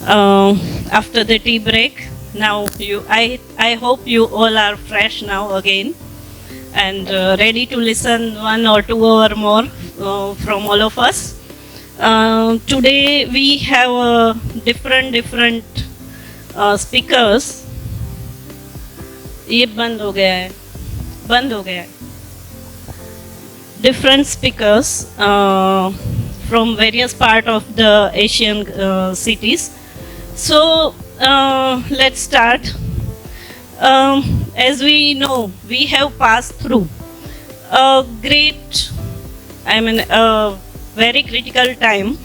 after the tea break. Now I hope you all are fresh now again and ready to listen 1 or 2 or more from all of us. Today we have different speakers. ये बंद हो गया है different speakers from various part of the Asian cities. So let's start. As we know, we have passed through a very critical time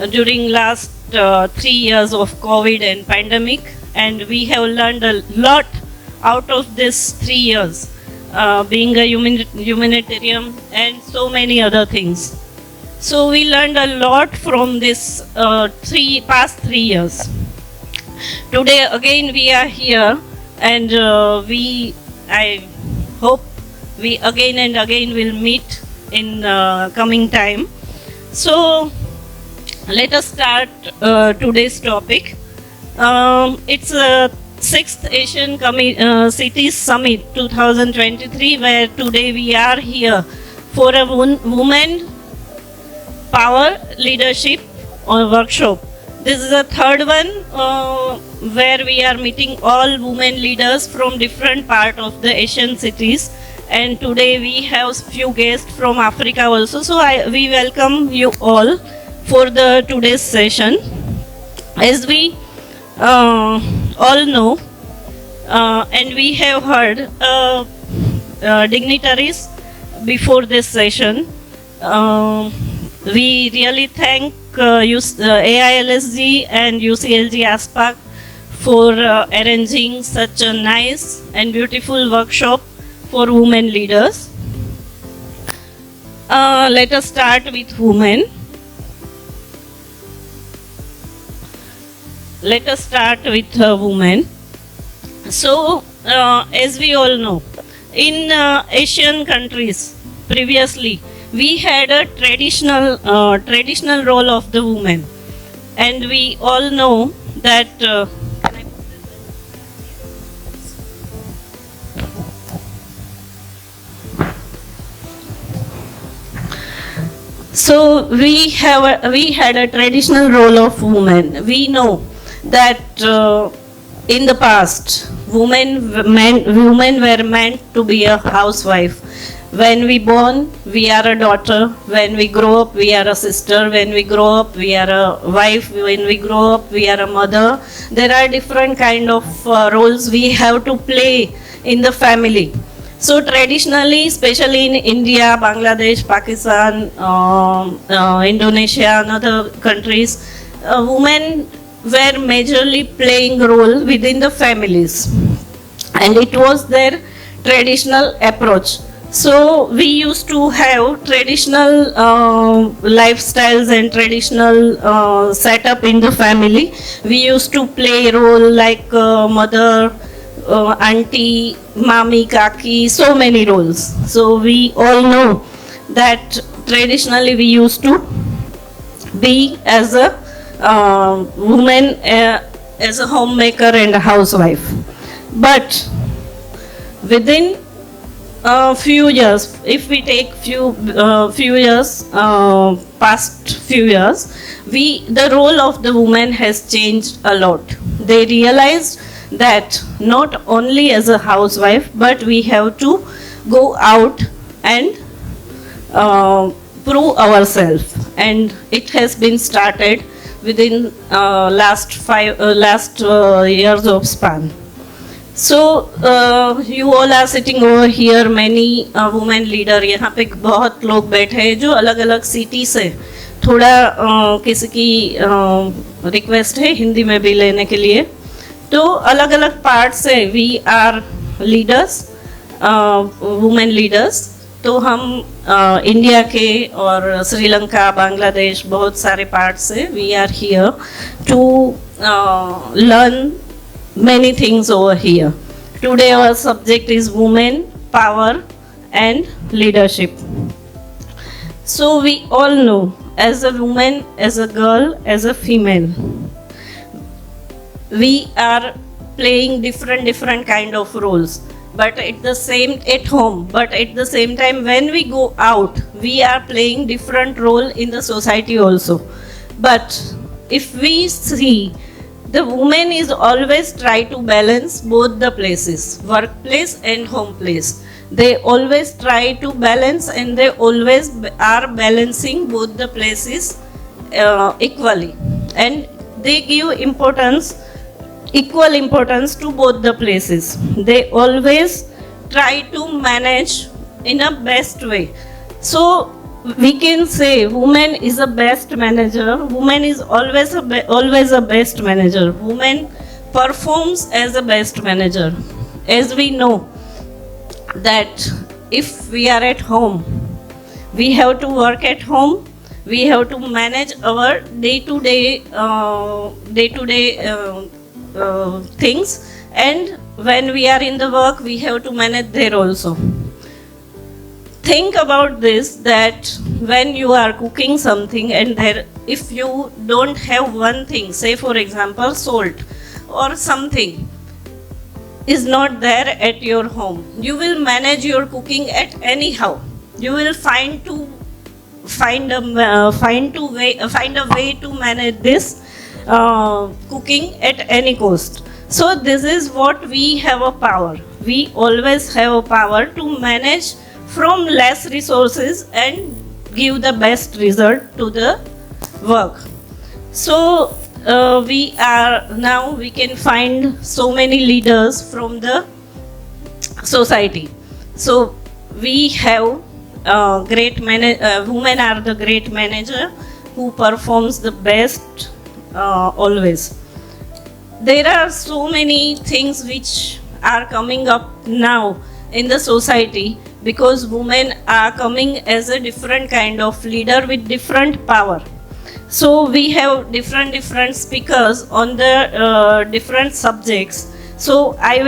during last 3 years of COVID and pandemic, and we have learned a lot out of this 3 years, being a humanitarian and so many other things. So we learned a lot from this past 3 years. Today again we are here, and I hope we again and again will meet in coming time. So let us start today's topic. It's a 6th Asian Cities Summit 2023, where today we are here for a woman power leadership workshop. This is the 3rd one where we are meeting all women leaders from different part of the Asian cities, and today we have few guests from Africa also. So we welcome you all for the today's session. As we all know, and we have heard dignitaries before this session. We really thank AILSG and UCLG ASPAC for arranging such a nice and beautiful workshop for women leaders. Let us start with women. Let us start with women. So, as we all know, in Asian countries previously, we had a traditional role of the woman, and we all know that so we had a traditional role of woman. We know that in the past, women were meant to be a housewife. When we born, we are a daughter. When we grow up, we are a sister. When we grow up, we are a wife. When we grow up, we are a mother. There are different kind of roles we have to play in the family. So traditionally, especially in India, Bangladesh, Pakistan, Indonesia and other countries, women were majorly playing role within the families, and it was their traditional approach. So we used to have traditional lifestyles and traditional setup in the family. We used to play role like mother, auntie, mommy, kaki, so many roles. So we all know that traditionally we used to be as a woman, as a homemaker and a housewife. But within few years, if we take past few years, the role of the woman has changed a lot. They realized that not only as a housewife, but we have to go out and prove ourselves, and it has been started within last years of span. So you all are sitting over here, many women leader. यहाँ पे बहुत लोग बैठे हैं जो अलग अलग city से, थोड़ा किसी की रिक्वेस्ट है हिंदी में भी लेने के लिए, तो अलग अलग पार्ट से we are leaders, women leaders. तो हम इंडिया के और श्रीलंका, बांग्लादेश, बहुत सारे पार्ट से we are here to learn many things over here. Today our subject is women, power and leadership. So we all know, as a woman, as a girl, as a female, we are playing different kind of roles, but at home, but at the same time when we go out, we are playing different role in the society also. But if we see, the woman is always try to balance both the places, workplace and home place. They always try to balance, and they always are balancing both the places equally, and they give equal importance to both the places. They always try to manage in a best way. So we can say woman is a best manager. Woman is always always a best manager. Woman performs as a best manager. As we know that if we are at home, we have to work at home. We have to manage our day-to-day things, and when we are in the work, we have to manage there also. Think about this, that when you are cooking something, and there, if you don't have one thing, say for example salt or something is not there at your home, you will manage your cooking at anyhow. You will find a way to manage this cooking at any cost. So this is what we have a power. We always have a power to manage from less resources and give the best result to the work. So we can find so many leaders from the society. So we have women are the great manager who performs the best always. There are so many things which are coming up now in the society, because women are coming as a different kind of leader with different power. So we have different speakers on the different subjects. So I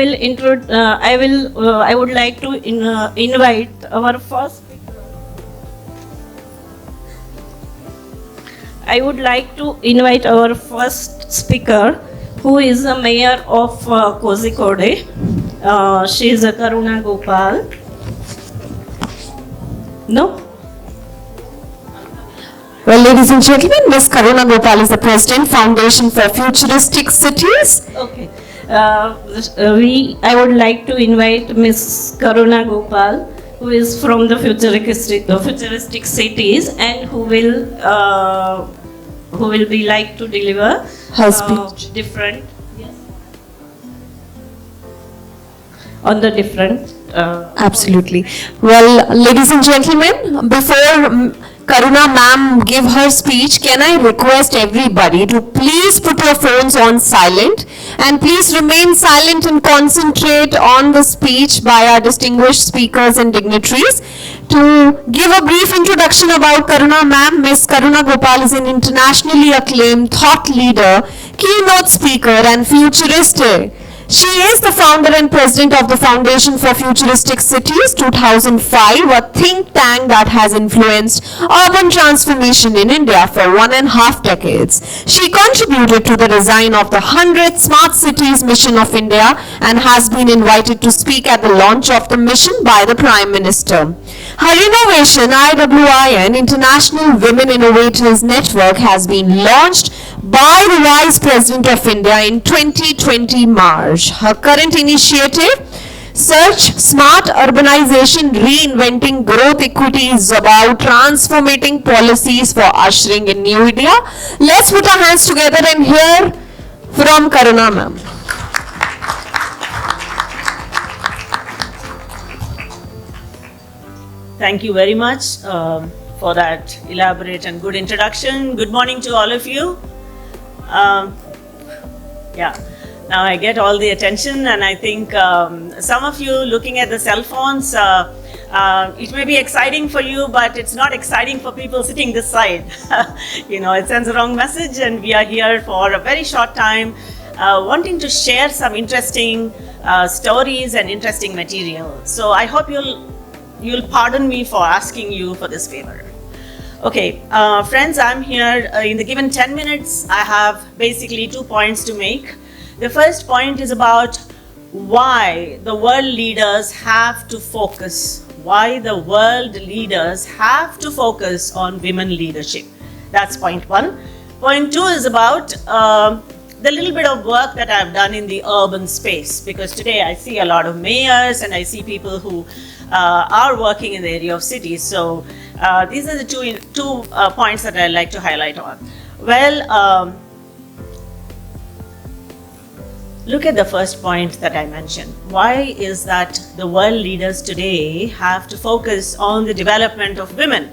would like to invite our first speaker. I would like to invite our first speaker, who is the mayor of Kozhikode. She is Karuna Gopal. No? Well, ladies and gentlemen, Ms. Karuna Gopal is the President, Foundation for Futuristic Cities. Okay. I would like to invite Ms. Karuna Gopal, who is from the futuristic cities, and who will be like to deliver her speech. Different. Yes. On the different. Absolutely. Well, ladies and gentlemen, before Karuna ma'am give her speech, can I request everybody to please put your phones on silent, and please remain silent and concentrate on the speech by our distinguished speakers and dignitaries. To give a brief introduction about Karuna ma'am, Ms. Karuna Gopal is an internationally acclaimed thought leader, keynote speaker and futurist. She is the founder and president of the Foundation for Futuristic Cities 2005, a think tank that has influenced urban transformation in India for 1.5 decades. She contributed to the design of the 100 Smart Cities mission of India and has been invited to speak at the launch of the mission by the Prime Minister. Her innovation, IWIN, International Women Innovators Network, has been launched by the Vice President of India in 2020 March. Her current initiative, Search Smart Urbanization Reinventing Growth Equity, is about transforming policies for ushering in New India. Let's put our hands together and hear from Karuna ma'am. Thank you very much for that elaborate and good introduction. Good morning to all of you. Now I get all the attention, and I think some of you looking at the cell phones, it may be exciting for you, but it's not exciting for people sitting this side. It sends a wrong message, and we are here for a very short time, wanting to share some interesting stories and interesting material. So I hope you'll pardon me for asking you for this favor. Okay, friends, I'm here in the given 10 minutes. I have basically 2 points to make. The first point is about why the world leaders have to focus. Why the world leaders have to focus on women leadership. That's point one. Point two is about the little bit of work that I've done in the urban space, because today I see a lot of mayors and I see people who are working in the area of cities. So these are the two points that I'd like to highlight on. Well, look at the first point that I mentioned. Why is that the world leaders today have to focus on the development of women?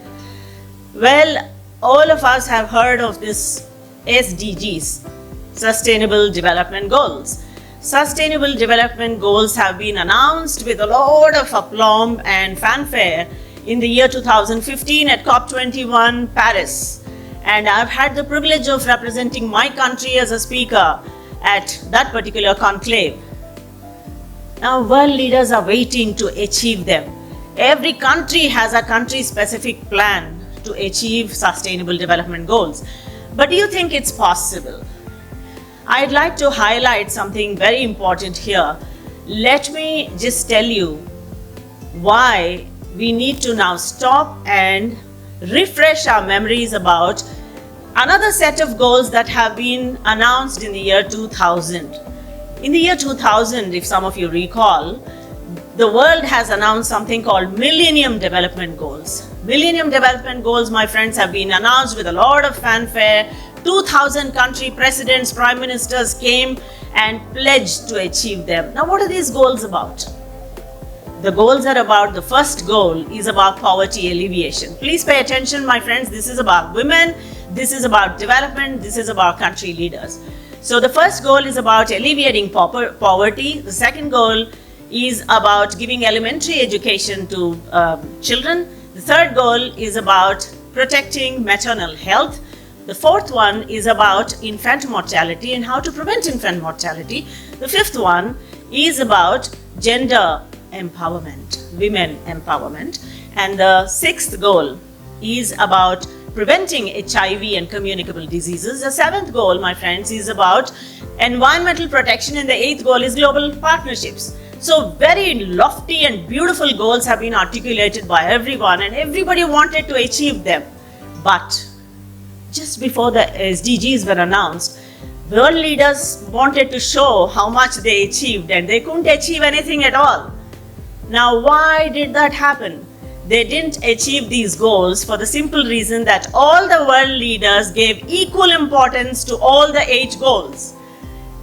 Well, all of us have heard of this SDGs, Sustainable Development Goals. Sustainable Development Goals have been announced with a lot of aplomb and fanfare in the year 2015 at COP21 Paris. And I've had the privilege of representing my country as a speaker at that particular conclave. Now, world leaders are waiting to achieve them. Every country has a country-specific plan to achieve Sustainable Development Goals. But do you think it's possible? I'd like to highlight something very important here. Let me just tell you why we need to now stop and refresh our memories about another set of goals that have been announced in the year 2000. In the year 2000, if some of you recall, the world has announced something called Millennium Development Goals. Millennium Development Goals, my friends, have been announced with a lot of fanfare. 2000 country presidents, prime ministers came and pledged to achieve them. Now, what are these goals about? The goals are about, the first goal is about poverty alleviation. Please pay attention, my friends. This is about women. This is about development. This is about country leaders. So the first goal is about alleviating poverty. The second goal is about giving elementary education to children. The third goal is about protecting maternal health. The fourth one is about infant mortality and how to prevent infant mortality. The fifth one is about gender empowerment, women empowerment. And the sixth goal is about preventing HIV and communicable diseases. The seventh goal, my friends, is about environmental protection, and the eighth goal is global partnerships. So very lofty and beautiful goals have been articulated by everyone, and everybody wanted to achieve them. But just before the SDGs were announced, world leaders wanted to show how much they achieved, and they couldn't achieve anything at all. Now, why did that happen? They didn't achieve these goals for the simple reason that all the world leaders gave equal importance to all the 8 goals.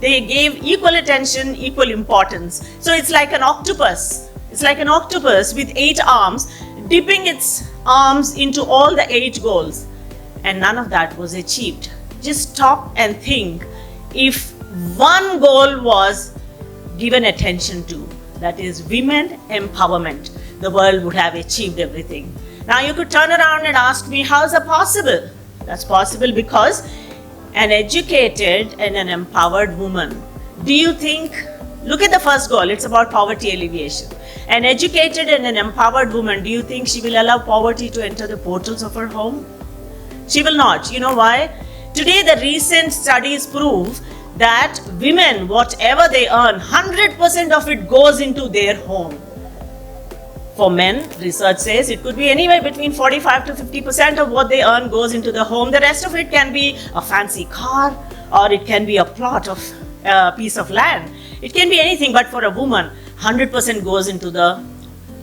They gave equal attention, equal importance. So it's like an octopus. It's like an octopus with 8 arms, dipping its arms into all the 8 goals. And none of that was achieved. Just stop and think, if one goal was given attention to, that is women empowerment, the world would have achieved everything. Now you could turn around and ask me, how is that possible? That's possible because an educated and an empowered woman, do you think, look at the first goal, it's about poverty alleviation. An educated and an empowered woman, do you think she will allow poverty to enter the portals of her home? She will not. You know why? Today the recent studies prove that women, whatever they earn, 100% of it goes into their home. For men, research says it could be anywhere between 45 to 50% of what they earn goes into the home. The rest of it can be a fancy car, or it can be a plot of a piece of land. It can be anything, but for a woman, 100% goes into the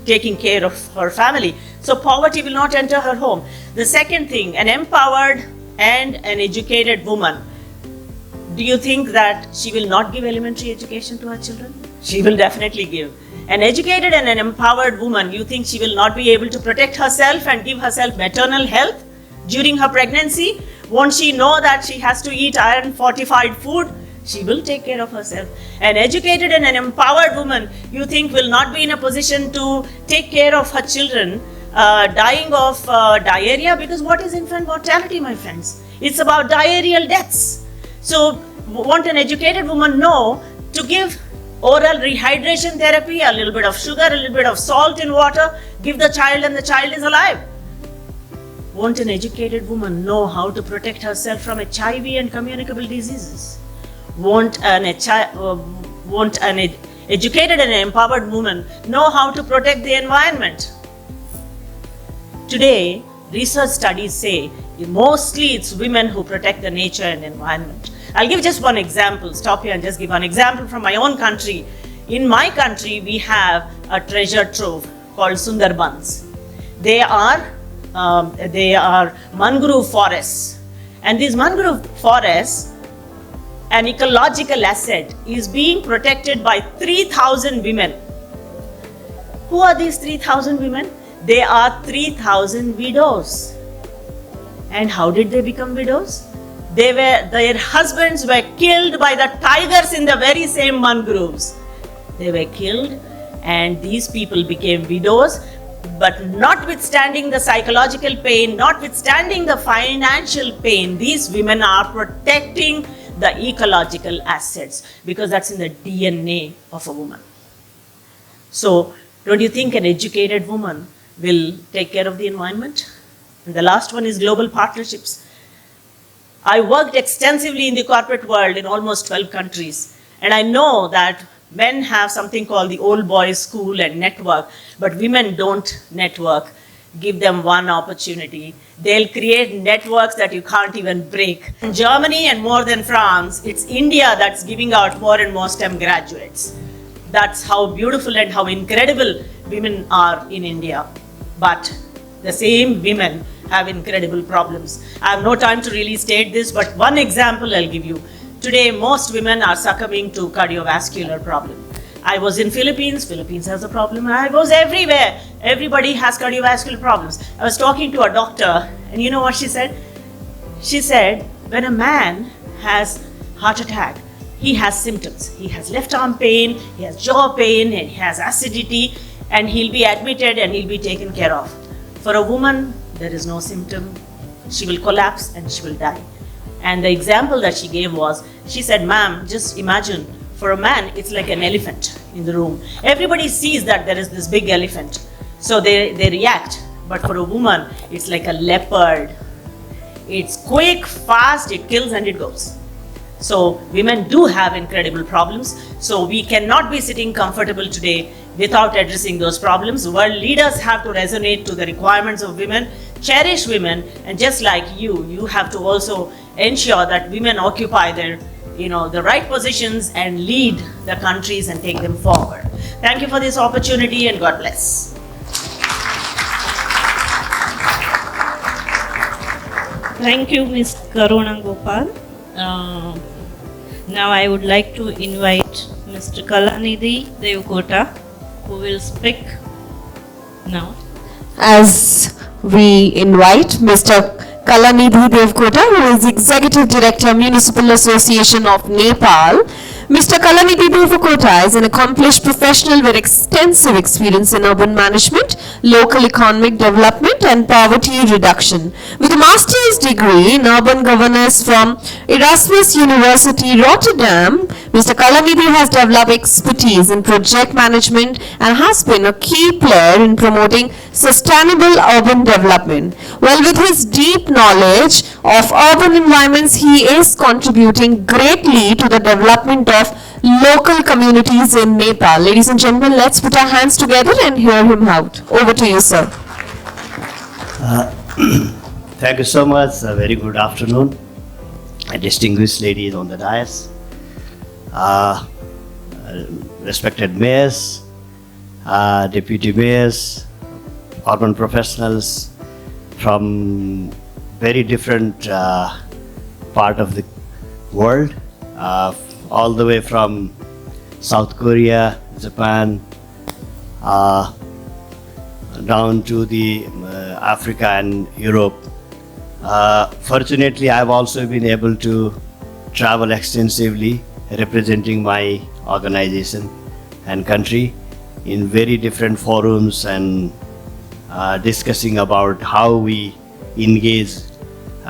taking care of her family. So poverty will not enter her home. The second thing, an empowered and an educated woman, do you think that she will not give elementary education to her children? She will definitely give. An educated and an empowered woman, you think she will not be able to protect herself and give herself maternal health during her pregnancy? Won't she know that she has to eat iron fortified food? She will take care of herself. An educated and an empowered woman, you think, will not be in a position to take care of her children dying of diarrhea, because what is infant mortality, my friends? It's about diarrheal deaths. So won't an educated woman know to give oral rehydration therapy, a little bit of sugar, a little bit of salt in water, give the child and the child is alive? Won't an educated woman know how to protect herself from HIV and communicable diseases? Won't an educated and empowered woman know how to protect the environment? Today, research studies say mostly it's women who protect the nature and environment. I'll give just one example. Stop here and just give one example from my own country. In my country, we have a treasure trove called Sundarbans. They are mangrove forests, and these mangrove forests, an ecological asset, is being protected by 3,000 women. Who are these 3,000 women? They are 3,000 widows. And how did they become widows? Their husbands were killed by the tigers in the very same mangroves. They were killed, and these people became widows. But notwithstanding the psychological pain, notwithstanding the financial pain, these women are protecting the ecological assets, because that's in the DNA of a woman. So, don't you think an educated woman will take care of the environment? And the last one is global partnerships. I worked extensively in the corporate world in almost 12 countries, and I know that men have something called the old boys school and network, but women don't network. Give them one opportunity. They'll create networks that you can't even break. In Germany and more than France, it's India that's giving out more and more STEM graduates. That's how beautiful and how incredible women are in India. But the same women have incredible problems. I have no time to really state this, but one example I'll give you. Today, most women are succumbing to cardiovascular problem. I was in Philippines has a problem. I was everywhere. Everybody has cardiovascular problems. I was talking to a doctor, and you know what she said? She said, when a man has heart attack, he has symptoms. He has left arm pain, he has jaw pain, and he has acidity, and he'll be admitted and he'll be taken care of. For a woman, there is no symptom. She will collapse and she will die. And the example that she gave was, she said, ma'am, just imagine, for a man, it's like an elephant in the room. Everybody sees that there is this big elephant, so they react. But for a woman, it's like a leopard. It's quick, fast, it kills and it goes. So women do have incredible problems. So we cannot be sitting comfortable today without addressing those problems. World leaders have to resonate to the requirements of women, cherish women, and just like you have to also ensure that women occupy their, the right positions and lead the countries and take them forward. Thank you for this opportunity, and God bless. Thank you, Ms. Karuna Gopal. Now I would like to invite Mr. Kalanidhi Devkota, who will speak now. As we invite Mr. Kalanidhi Devkota, who is Executive Director, Municipal Association of Nepal. Mr. Kalanidhi Devkota is an accomplished professional with extensive experience in urban management, local economic development and poverty reduction. With a master's degree in urban governance from Erasmus University, Rotterdam, Mr. Kalanidhi has developed expertise in project management and has been a key player in promoting sustainable urban development. Well, with his deep knowledge of urban environments, he is contributing greatly to the development of local communities in Nepal. Ladies and gentlemen, let's put our hands together and hear him out. Over to you, sir. Thank you so much. A very good afternoon. Distinguished ladies on the dais, respected mayors, deputy mayors, urban professionals from very different part of the world, all the way from South Korea, Japan, down to the Africa and Europe. Fortunately, I've also been able to travel extensively representing my organization and country in very different forums and discussing about how we engage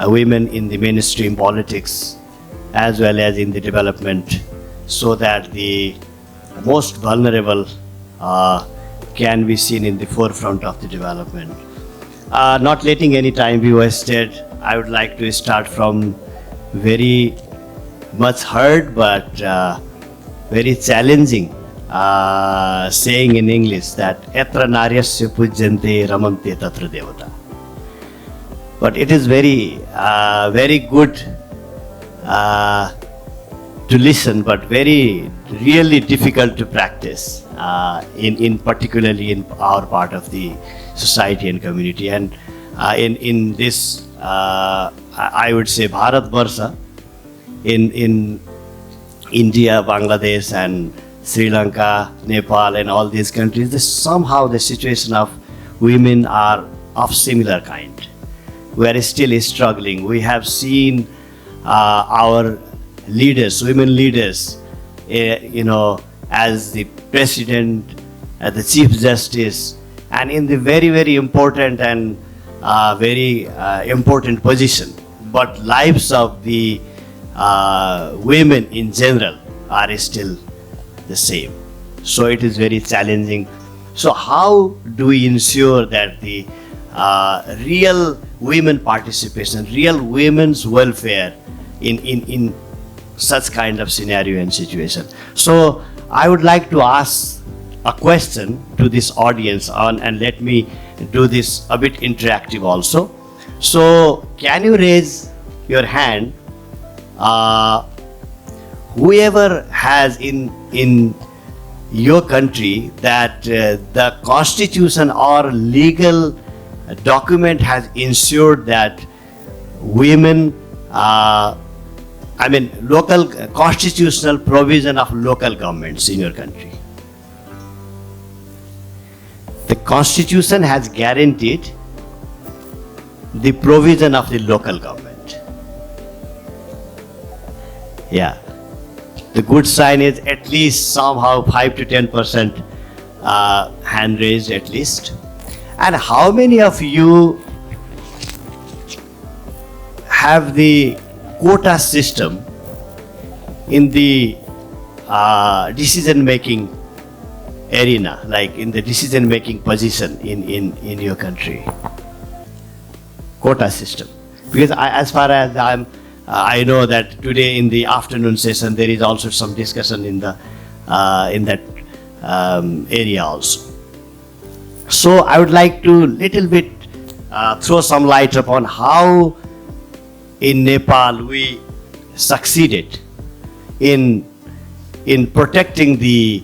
women in the mainstream politics as well as in the development, so that the most vulnerable can be seen in the forefront of the development. Not letting any time be wasted, I would like to start from very much heard but very challenging saying in English that etra naryasya pujyante ramante tatra devata. But it is very good to listen, but very really difficult to practice in particularly in our part of the society and community. And in this I would say Bharat Varsha, in India, Bangladesh and Sri Lanka, Nepal and all these countries, somehow the situation of women are of similar kind. We are still struggling. We have seen our leaders, women leaders, as the president, as the chief justice, and in the very, very important and very important position. But lives of the women in general are still the same. So it is very challenging. So how do we ensure that the real women participation, real women's welfare in such kind of scenario and situation? So I would like to ask a question to this audience and let me do this a bit interactive also. So can you raise your hand, whoever has in your country that the constitution or legal document has ensured that women, local constitutional provision of local governments in your country. The constitution has guaranteed the provision of the local government. Yeah. The good sign is at least somehow 5 to 10% hand raised at least. And how many of you have the quota system in the decision making arena, like in the decision making position in your country? Quota system. Because as far as I know that today in the afternoon session there is also some discussion in the in that area also. So I would like to little bit throw some light upon how in Nepal we succeeded in protecting the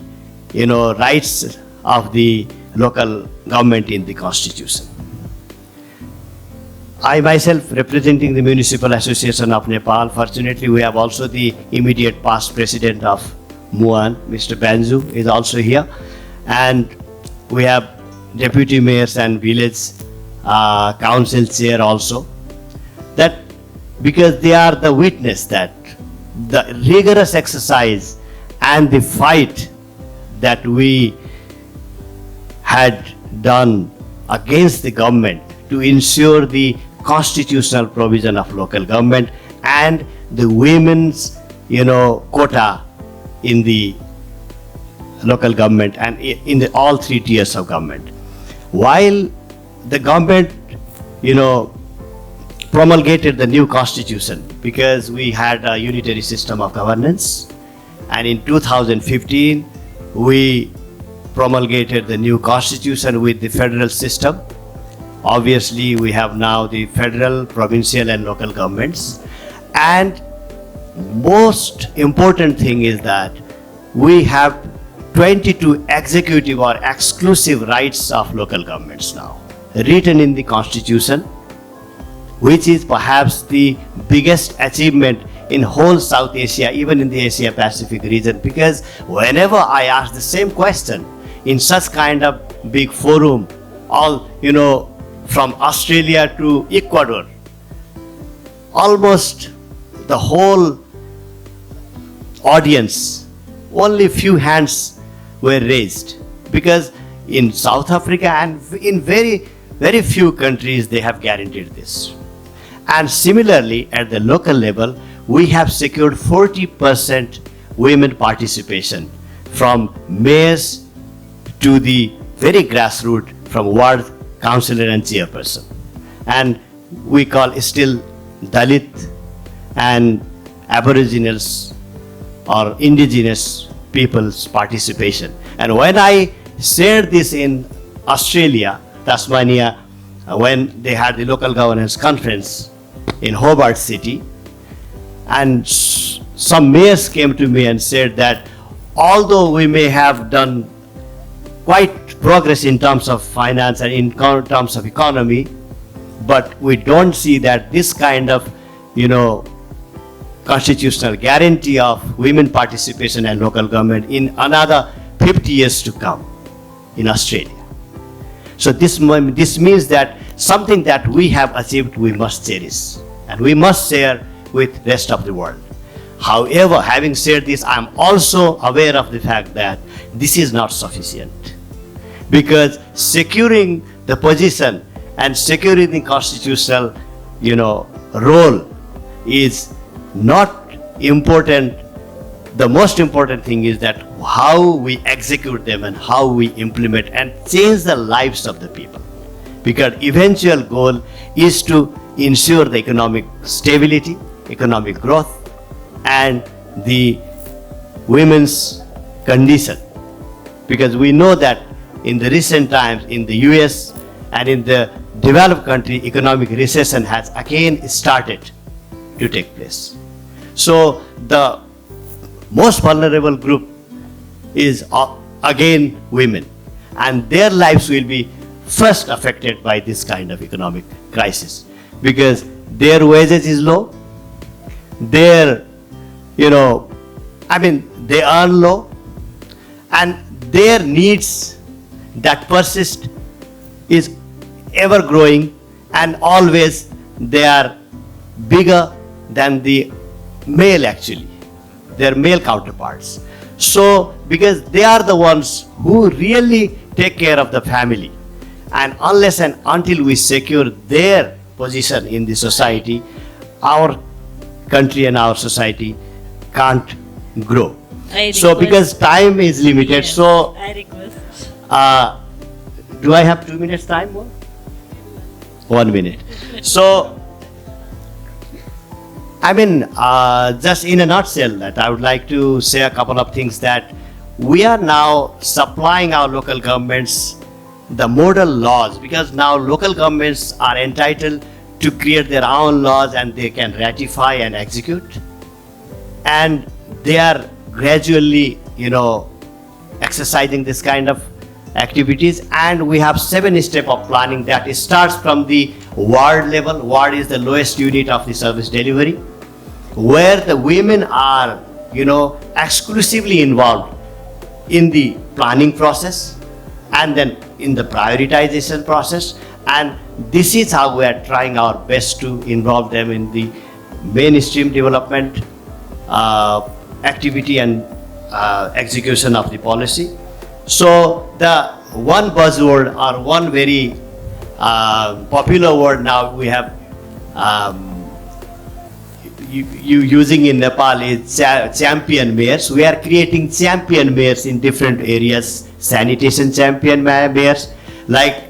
rights of the local government in the constitution. I myself representing the Municipal Association of Nepal, fortunately we have also the immediate past president of Muan, Mr. Banju is also here, and we have deputy mayors and village council chair also, that because they are the witness that the rigorous exercise and the fight that we had done against the government to ensure the constitutional provision of local government and the women's quota in the local government and in the all three tiers of government. While the government promulgated the new constitution, because we had a unitary system of governance, and in 2015 we promulgated the new constitution with the federal system. Obviously we have now the federal, provincial and local governments, and most important thing is that we have 22 executive or exclusive rights of local governments now written in the constitution, which is perhaps the biggest achievement in whole South Asia, even in the Asia Pacific region. Because whenever I ask the same question in such kind of big forum, all from Australia to Ecuador, almost the whole audience, only few hands were raised, because in South Africa and in very, very few countries they have guaranteed this. And similarly at the local level, we have secured 40% women participation from mayors to the very grassroots, from ward councillor and chairperson. And we call still Dalit and Aboriginals or indigenous people's participation. And when I shared this in Australia, Tasmania, when they had the local governance conference in Hobart City, and some mayors came to me and said that although we may have done quite progress in terms of finance and in terms of economy, but we don't see that this kind of, constitutional guarantee of women participation and local government in another 50 years to come in Australia. So this means that something that we have achieved, we must cherish and we must share with rest of the world. However, having said this, I am also aware of the fact that this is not sufficient, because securing the position and securing the constitutional, role is not important. The most important thing is that how we execute them and how we implement and change the lives of the people. Because eventual goal is to ensure the economic stability, economic growth, and the women's condition. Because we know that in the recent times in the US and in the developed country, economic recession has again started to take place. So the most vulnerable group is again women, and their lives will be first affected by this kind of economic crisis, because their wages is low, their, they earn low, and their needs that persist is ever growing, and always they are bigger than the male, actually, their male counterparts. So because they are the ones who really take care of the family, and unless and until we secure their position in the society, our country and our society can't grow. So because time is limited, Yes, so I request. do I have 2 minutes time more? 1 minute. So just in a nutshell, that I would like to say a couple of things, that we are now supplying our local governments the model laws, because now local governments are entitled to create their own laws and they can ratify and execute. And they are gradually, exercising this kind of activities. And we have 7 steps of planning that starts from the ward level. Ward is the lowest unit of the service delivery, where the women are, exclusively involved in the planning process and then in the prioritization process. And this is how we are trying our best to involve them in the mainstream development activity and execution of the policy. So the one buzzword or one very popular word now we have using in Nepal is champion mayors. We are creating champion mayors in different areas, sanitation champion mayors, like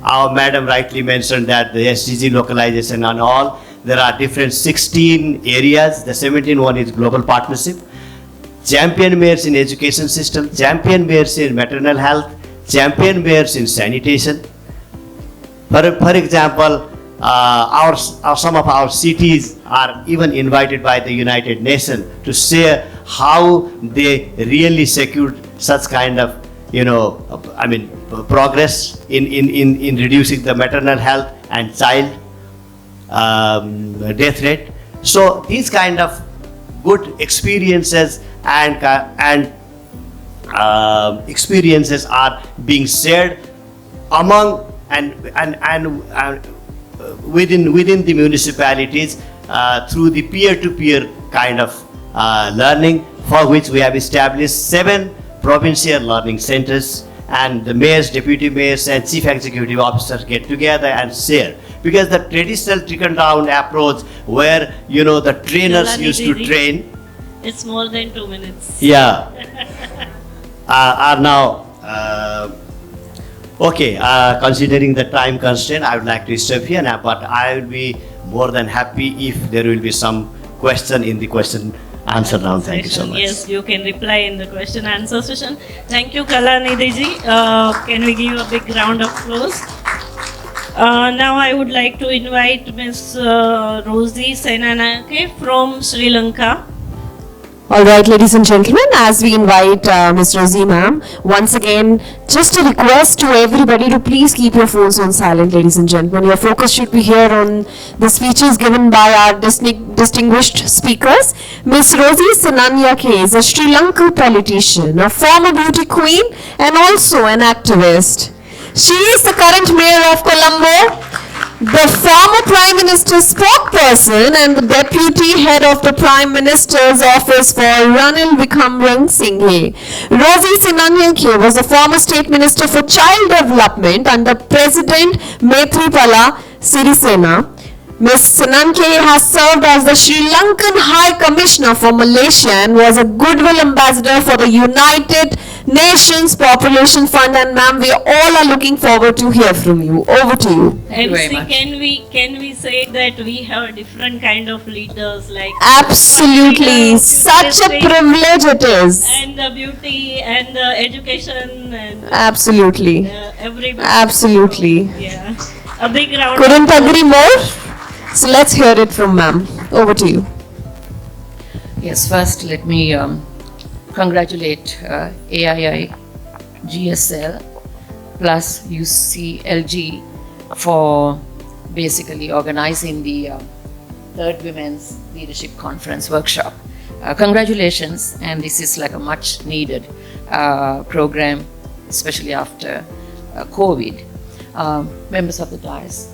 our madam rightly mentioned that the SDG localization and all, there are different 16 areas. The 17th one is global partnership. Champion mayors in education system, champion mayors in maternal health, champion mayors in sanitation. For example, some of our cities are even invited by the United Nations to share how they really secured such kind of, progress in reducing the maternal health and child death rate. So these kind of good experiences and experiences are being shared among and within the municipalities through the peer-to-peer kind of learning, for which we have established 7 provincial learning centers, and the mayors, deputy mayors and chief executive officers get together and share. Because the traditional trickle-down approach where, the trainers used to train. It's more than 2 minutes. Yeah. Are now, okay, considering the time constraint, I would like to stop here, but I will be more than happy if there will be some question in the question answer round. Thank you so much. Yes, you can reply in the question answer session. Thank you, Kalanidhi ji. Can we give a big round of applause? Now I would like to invite Ms. Rosie Senanake from Sri Lanka. All right, ladies and gentlemen, as we invite Ms. Rosie ma'am, once again, just a request to everybody to please keep your phones on silent, ladies and gentlemen. Your focus should be here on the speeches given by our distinguished speakers. Ms. Rosie Senanake is a Sri Lankan politician, a former beauty queen, and also an activist. She is the current mayor of Colombo, the former Prime Minister's spokesperson and the deputy head of the Prime Minister's office for Ranil Wickremesinghe. Rosie Senanake was the former State Minister for Child Development under President Maithripala Sirisena. Ms. Senanake has served as the Sri Lankan High Commissioner for Malaysia and was a Goodwill Ambassador for the United Nations Population Fund. And ma'am, we all are looking forward to hear from you. Over to you. And very see, much. can we say that we have different kind of leaders like Absolutely. Such a privilege it is. and the beauty and the education and Absolutely. everybody. Absolutely. Yeah. A big round. Couldn't agree more. So let's hear it from ma'am. Over to you. Yes, first let me congratulate AII, GSL, plus UCLG for basically organizing the Third Women's Leadership Conference workshop. Congratulations, and this is like a much needed program, especially after COVID. Members of the dais,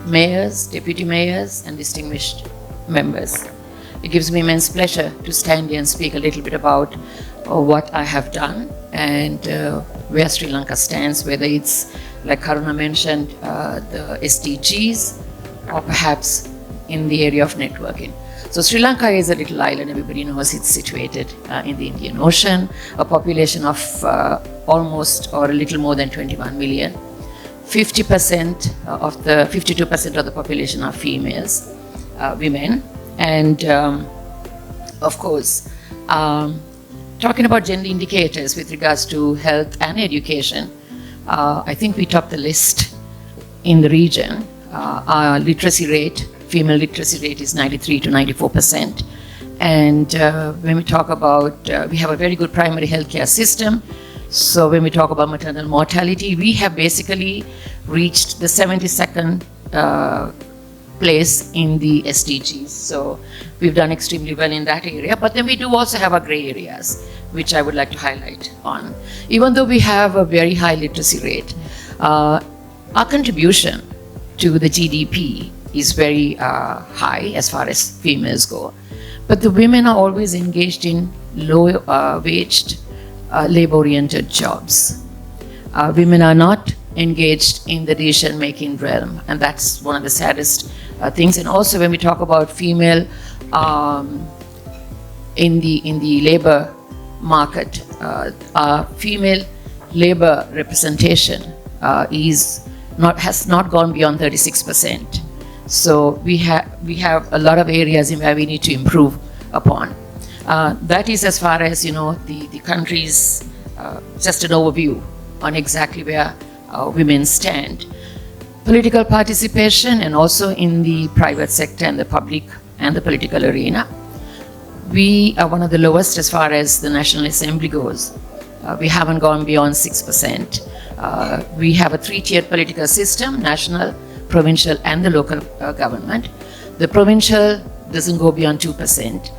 mayors, deputy mayors, and distinguished members. It gives me immense pleasure to stand here and speak a little bit about what I have done and where Sri Lanka stands, whether it's, like Karuna mentioned, the SDGs, or perhaps in the area of networking. So Sri Lanka is a little island, everybody knows it's situated in the Indian Ocean, a population of almost or a little more than 21 million. 52% of the population are females, women, and of course, talking about gender indicators with regards to health and education, I think we top the list in the region. Our literacy rate, female literacy rate is 93 to 94%. And when we talk about, we have a very good primary healthcare system. So when we talk about maternal mortality, we have basically reached the 72nd place in the SDGs. So we've done extremely well in that area. But then we do also have our gray areas, which I would like to highlight on. Even though we have a very high literacy rate, our contribution to the GDP is very high as far as females go. But the women are always engaged in low-waged, labor-oriented jobs. Women are not engaged in the decision-making realm, and that's one of the saddest things. And also, when we talk about female in the labor market, female labor representation has not gone beyond 36%. So we have a lot of areas in where we need to improve upon. That is as far as the country's just an overview on exactly where women stand. Political participation, and also in the private sector and the public and the political arena, we are one of the lowest as far as the National Assembly goes. We haven't gone beyond 6%. We have a three-tiered political system: national, provincial, and the local government. The provincial doesn't go beyond 2%.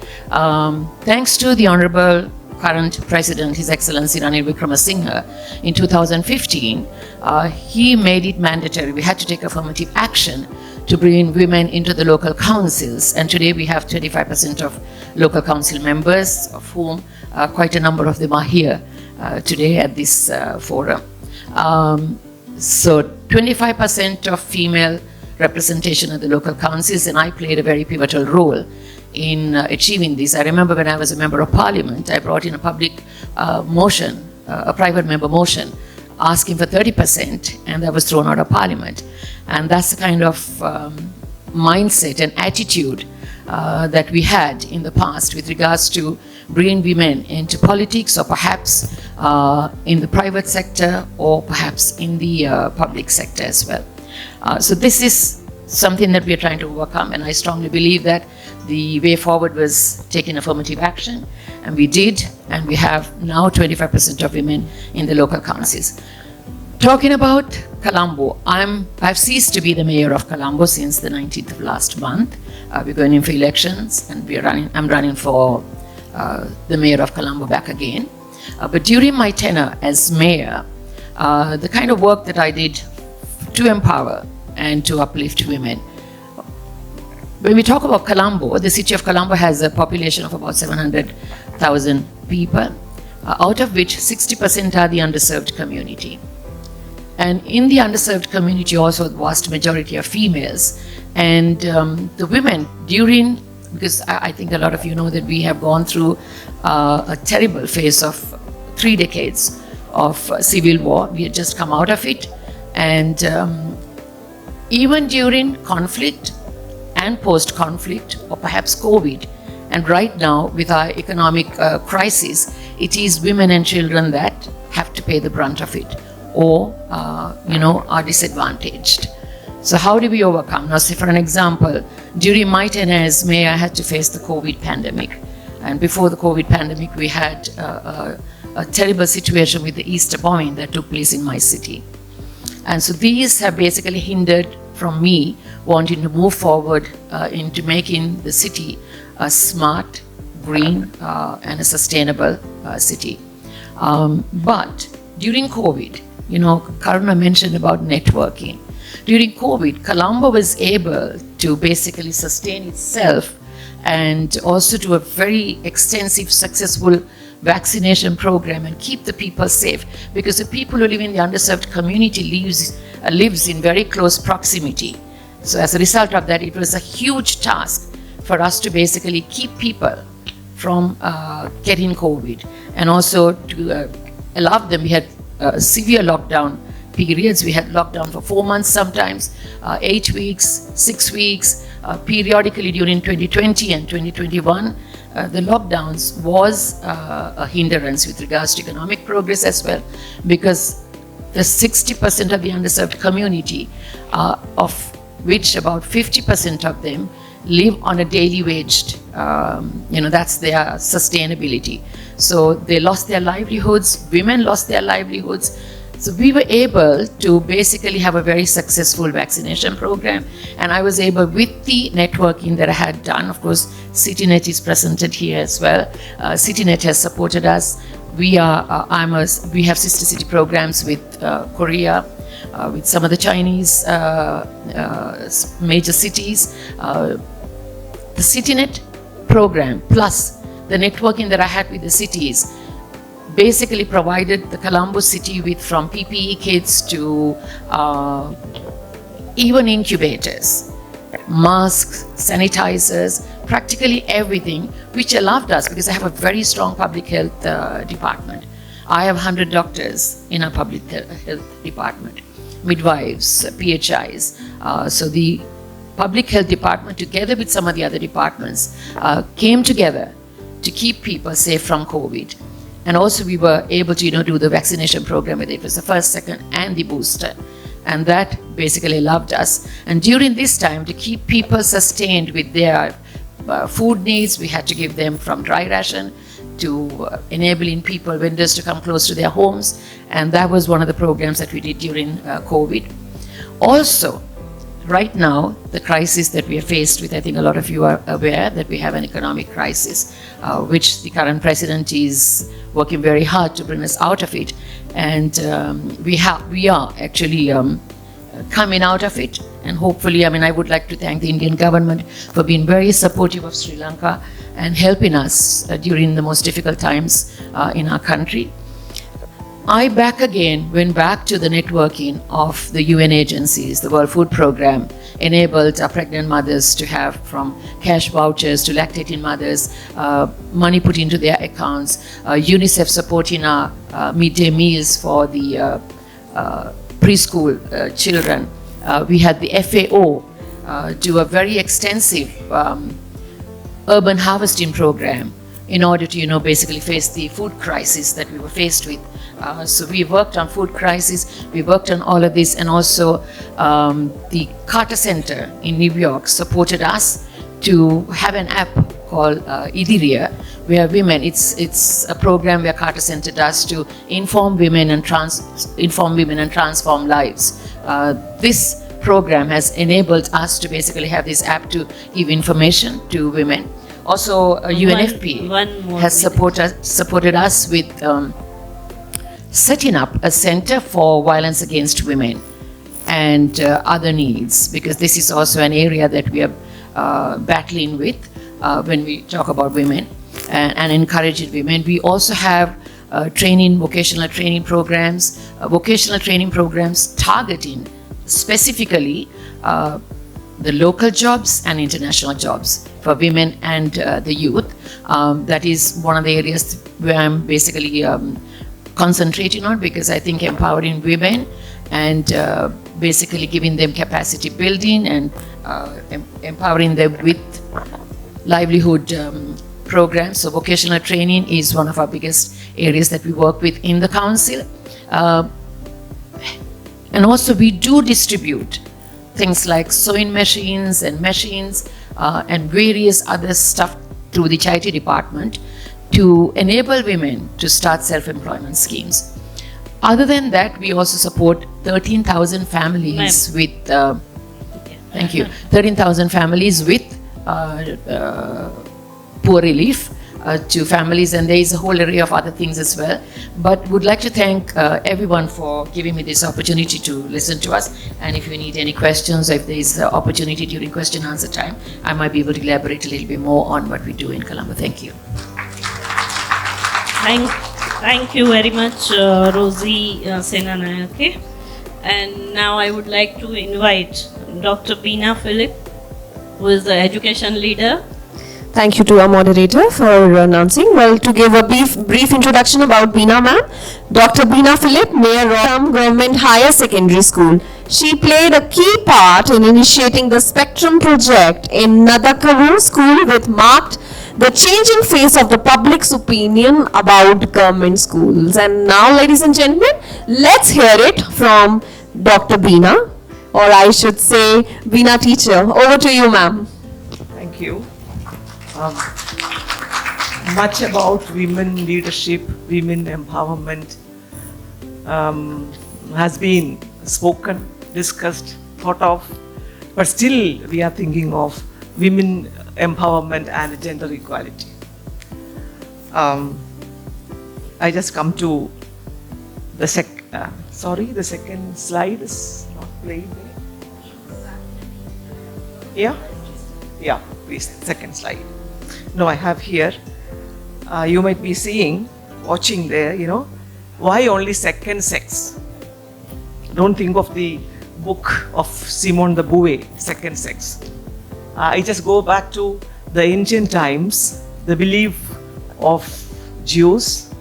Thanks to the Honorable current President, His Excellency Ranil Wickremesinghe, in 2015, he made it mandatory. We had to take affirmative action to bring women into the local councils. And today we have 25% of local council members, of whom quite a number of them are here today at this forum. So 25% of female representation at the local councils, and I played a very pivotal role in achieving this. I remember when I was a member of parliament, I brought in a public motion, a private member motion, asking for 30%, and that was thrown out of parliament. And that's the kind of mindset and attitude that we had in the past with regards to bringing women into politics, or perhaps in the private sector, or perhaps in the public sector as well. So this is something that we are trying to overcome, and I strongly believe that the way forward was taking affirmative action, and we did, and we have now 25% of women in the local councils. Talking about Colombo, I've ceased to be the mayor of Colombo since the 19th of last month. We're going in for elections, and I'm running for the mayor of Colombo back again. But during my tenure as mayor, the kind of work that I did to empower and to uplift women. When we talk about Colombo, the city of Colombo has a population of about 700,000 people, out of which 60% are the underserved community. And in the underserved community also, the vast majority are females. And the women because I think a lot of you know that we have gone through a terrible phase of 3 decades of civil war. We had just come out of it. And even during conflict and post-conflict, or perhaps COVID, and right now with our economic crisis, it is women and children that have to pay the brunt of it, or are disadvantaged. So how do we overcome? Now, say for an example, during my tenure as mayor, I had to face the COVID pandemic. And before the COVID pandemic, we had a terrible situation with the Easter bombing that took place in my city. And so these have basically hindered from me wanting to move forward into making the city a smart, green, and a sustainable city. But during COVID, Karuna mentioned about networking. During COVID, Colombo was able to basically sustain itself and also do a very extensive, successful vaccination program and keep the people safe, because the people who live in the underserved community lives in very close proximity. So as a result of that, it was a huge task for us to basically keep people from getting COVID, and also to allow them. We had severe lockdown periods. We had lockdown for 4 months sometimes, 8 weeks, 6 weeks, periodically during 2020 and 2021. The lockdowns was a hindrance with regards to economic progress as well, because the 60% of the underserved community, of which about 50% of them live on a daily wage, that's their sustainability. So they lost their livelihoods, women lost their livelihoods. So we were able to basically have a very successful vaccination program, and I was able, with the networking that I had done, of course, CityNet is presented here as well. CityNet has supported us. We have sister city programs with Korea, with some of the Chinese major cities. The CityNet program plus the networking that I had with the cities basically provided the Colombo city with, from PPE kits to even incubators, masks, sanitizers, practically everything, which allowed us, because I have a very strong public health department. I have 100 doctors in our public health department, midwives, PHIs. So the public health department, together with some of the other departments, came together to keep people safe from COVID. And also we were able to, do the vaccination program, whether it was the first, second, and the booster. And that basically allowed us. And during this time, to keep people sustained with their food needs, we had to give them from dry ration to enabling people, vendors, to come close to their homes. And that was one of the programs that we did during COVID. Also, right now, the crisis that we are faced with, I think a lot of you are aware that we have an economic crisis, which the current president is working very hard to bring us out of it. And we are actually coming out of it. And hopefully, I would like to thank the Indian government for being very supportive of Sri Lanka and helping us during the most difficult times in our country. I went back to the networking of the UN agencies. The World Food Programme enabled our pregnant mothers to have, from cash vouchers to lactating mothers, money put into their accounts. UNICEF supporting our midday meals for the preschool children. We had the FAO do a very extensive urban harvesting program in order to, basically face the food crisis that we were faced with. So we worked on food crisis, we worked on all of this, and also the Carter Center in New York supported us to have an app called Idiria, where women, it's a program where Carter Center does to inform women and transform lives. This program has enabled us to basically have this app to give information to women. Also, UNFP has supported us with setting up a center for violence against women and other needs, because this is also an area that we are battling with when we talk about women and encouraging women. We also have vocational training programs targeting specifically the local jobs and international jobs for women and the youth. That is one of the areas where I'm basically concentrating on, because I think empowering women and basically giving them capacity building and empowering them with livelihood programs. So vocational training is one of our biggest areas that we work with in the council. And also we do distribute things like sewing machines and various other stuff through the charity department to enable women to start self-employment schemes. Other than that, we also support 13,000 families with, thank you, 13,000 families with poor relief to families, and there is a whole array of other things as well. But would like to thank everyone for giving me this opportunity to listen to us. And if you need any questions, or if there is an opportunity during question answer time, I might be able to elaborate a little bit more on what we do in Colombo. Thank you. Thank you very much, Rosie Senanayake. And now I would like to invite Dr. Beena Philip, who is the education leader. Thank you to our moderator for announcing. Well, to give a brief introduction about Beena ma'am, Dr. Beena Philip, Mayor of Government Higher Secondary School. She played a key part in initiating the Spectrum project in Nadakaru School, which marked the changing face of the public's opinion about government schools. And now, ladies and gentlemen, let's hear it from Dr. Beena, or I should say Beena teacher. Over to you, ma'am. Thank you. Much about women leadership, women empowerment has been spoken, discussed, thought of, but still we are thinking of women empowerment and gender equality. I just come to the second slide is not played there. Yeah, please, second slide. No, I have here. You might be watching there, why only second sex? Don't think of the book of Simone de Beauvoir, Second Sex. I just go back to the ancient times, the belief of Jews,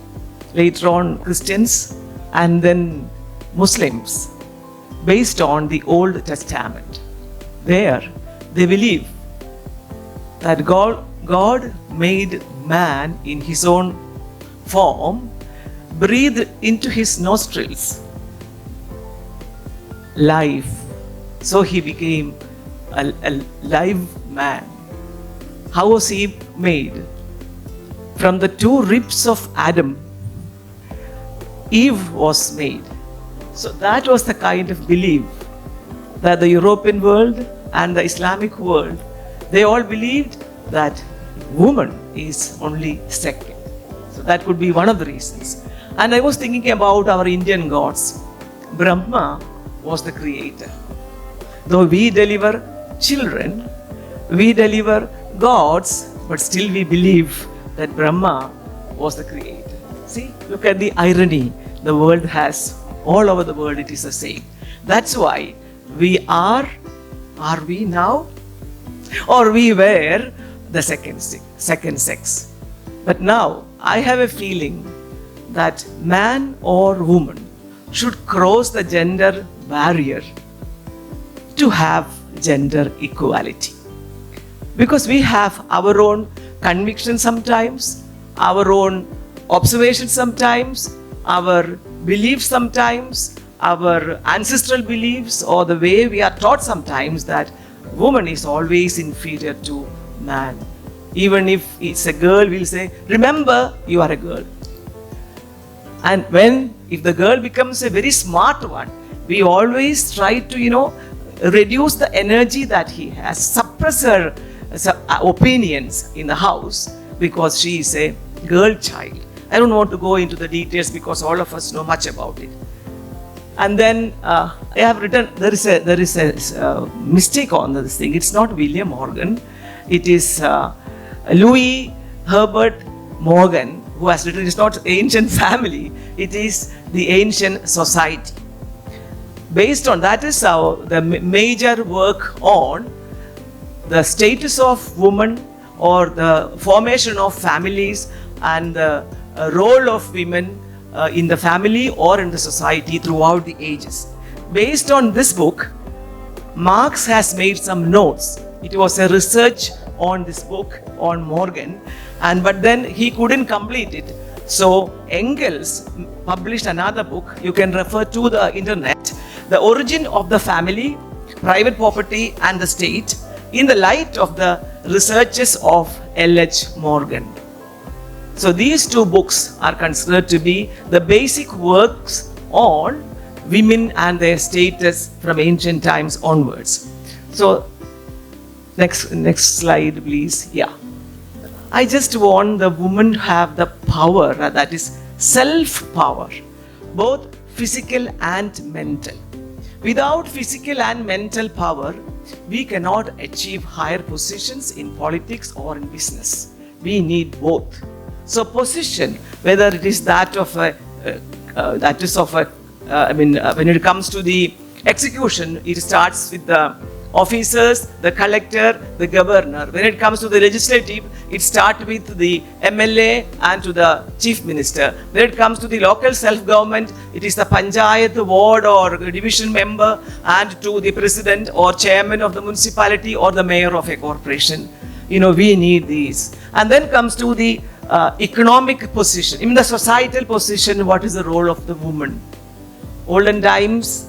later on Christians, and then Muslims, based on the Old Testament. There, they believe that God made man in his own form, breathed into his nostrils life. So he became a live man. How was he made? From the two ribs of Adam, Eve was made. So that was the kind of belief that the European world and the Islamic world, they all believed that woman is only second. So that would be one of the reasons. And I was thinking about our Indian gods. Brahma was the creator. Though we deliver children, we deliver gods, but still we believe that Brahma was the creator. See, look at the irony the world has. All over the world it is the same. That's why we are we now? Or we were the second sex. But now I have a feeling that man or woman should cross the gender barrier to have gender equality. because we have our own convictions sometimes, our own observations sometimes, our beliefs sometimes, our ancestral beliefs, or the way we are taught sometimes that woman is always inferior to man. Even if it's a girl, we'll say, remember, you are a girl. And if the girl becomes a very smart one, we always try to, reduce the energy that he has, suppress her opinions in the house because she is a girl child. I don't want to go into the details because all of us know much about it. And then I have written, there is a mistake on this thing. It's not William Morgan. It is Louis Herbert Morgan who has written. It's not ancient family. It is the ancient society. Based on that is the major work on the status of women or the formation of families and the role of women in the family or in the society throughout the ages. Based on this book, Marx has made some notes. It was a research on this book on Morgan, but then he couldn't complete it. So Engels published another book. You can refer to the internet. The Origin of the Family, Private Property and the State, in the light of the researches of L.H. Morgan. So these two books are considered to be the basic works on women and their status from ancient times onwards. So next slide, please. Yeah. I just want the woman to have the power, that is self-power, both physical and mental. Without physical and mental power, we cannot achieve higher positions in politics or in business. We need both. So position, whether it is that of when it comes to the execution, it starts with the officers, the collector, the governor. When it comes to the legislative, it starts with the MLA and to the chief minister. When it comes to the local self-government, it is the panchayat, ward or division member and to the president or chairman of the municipality or the mayor of a corporation. We need these. And then comes to the economic position. In the societal position, what is the role of the woman? Olden times,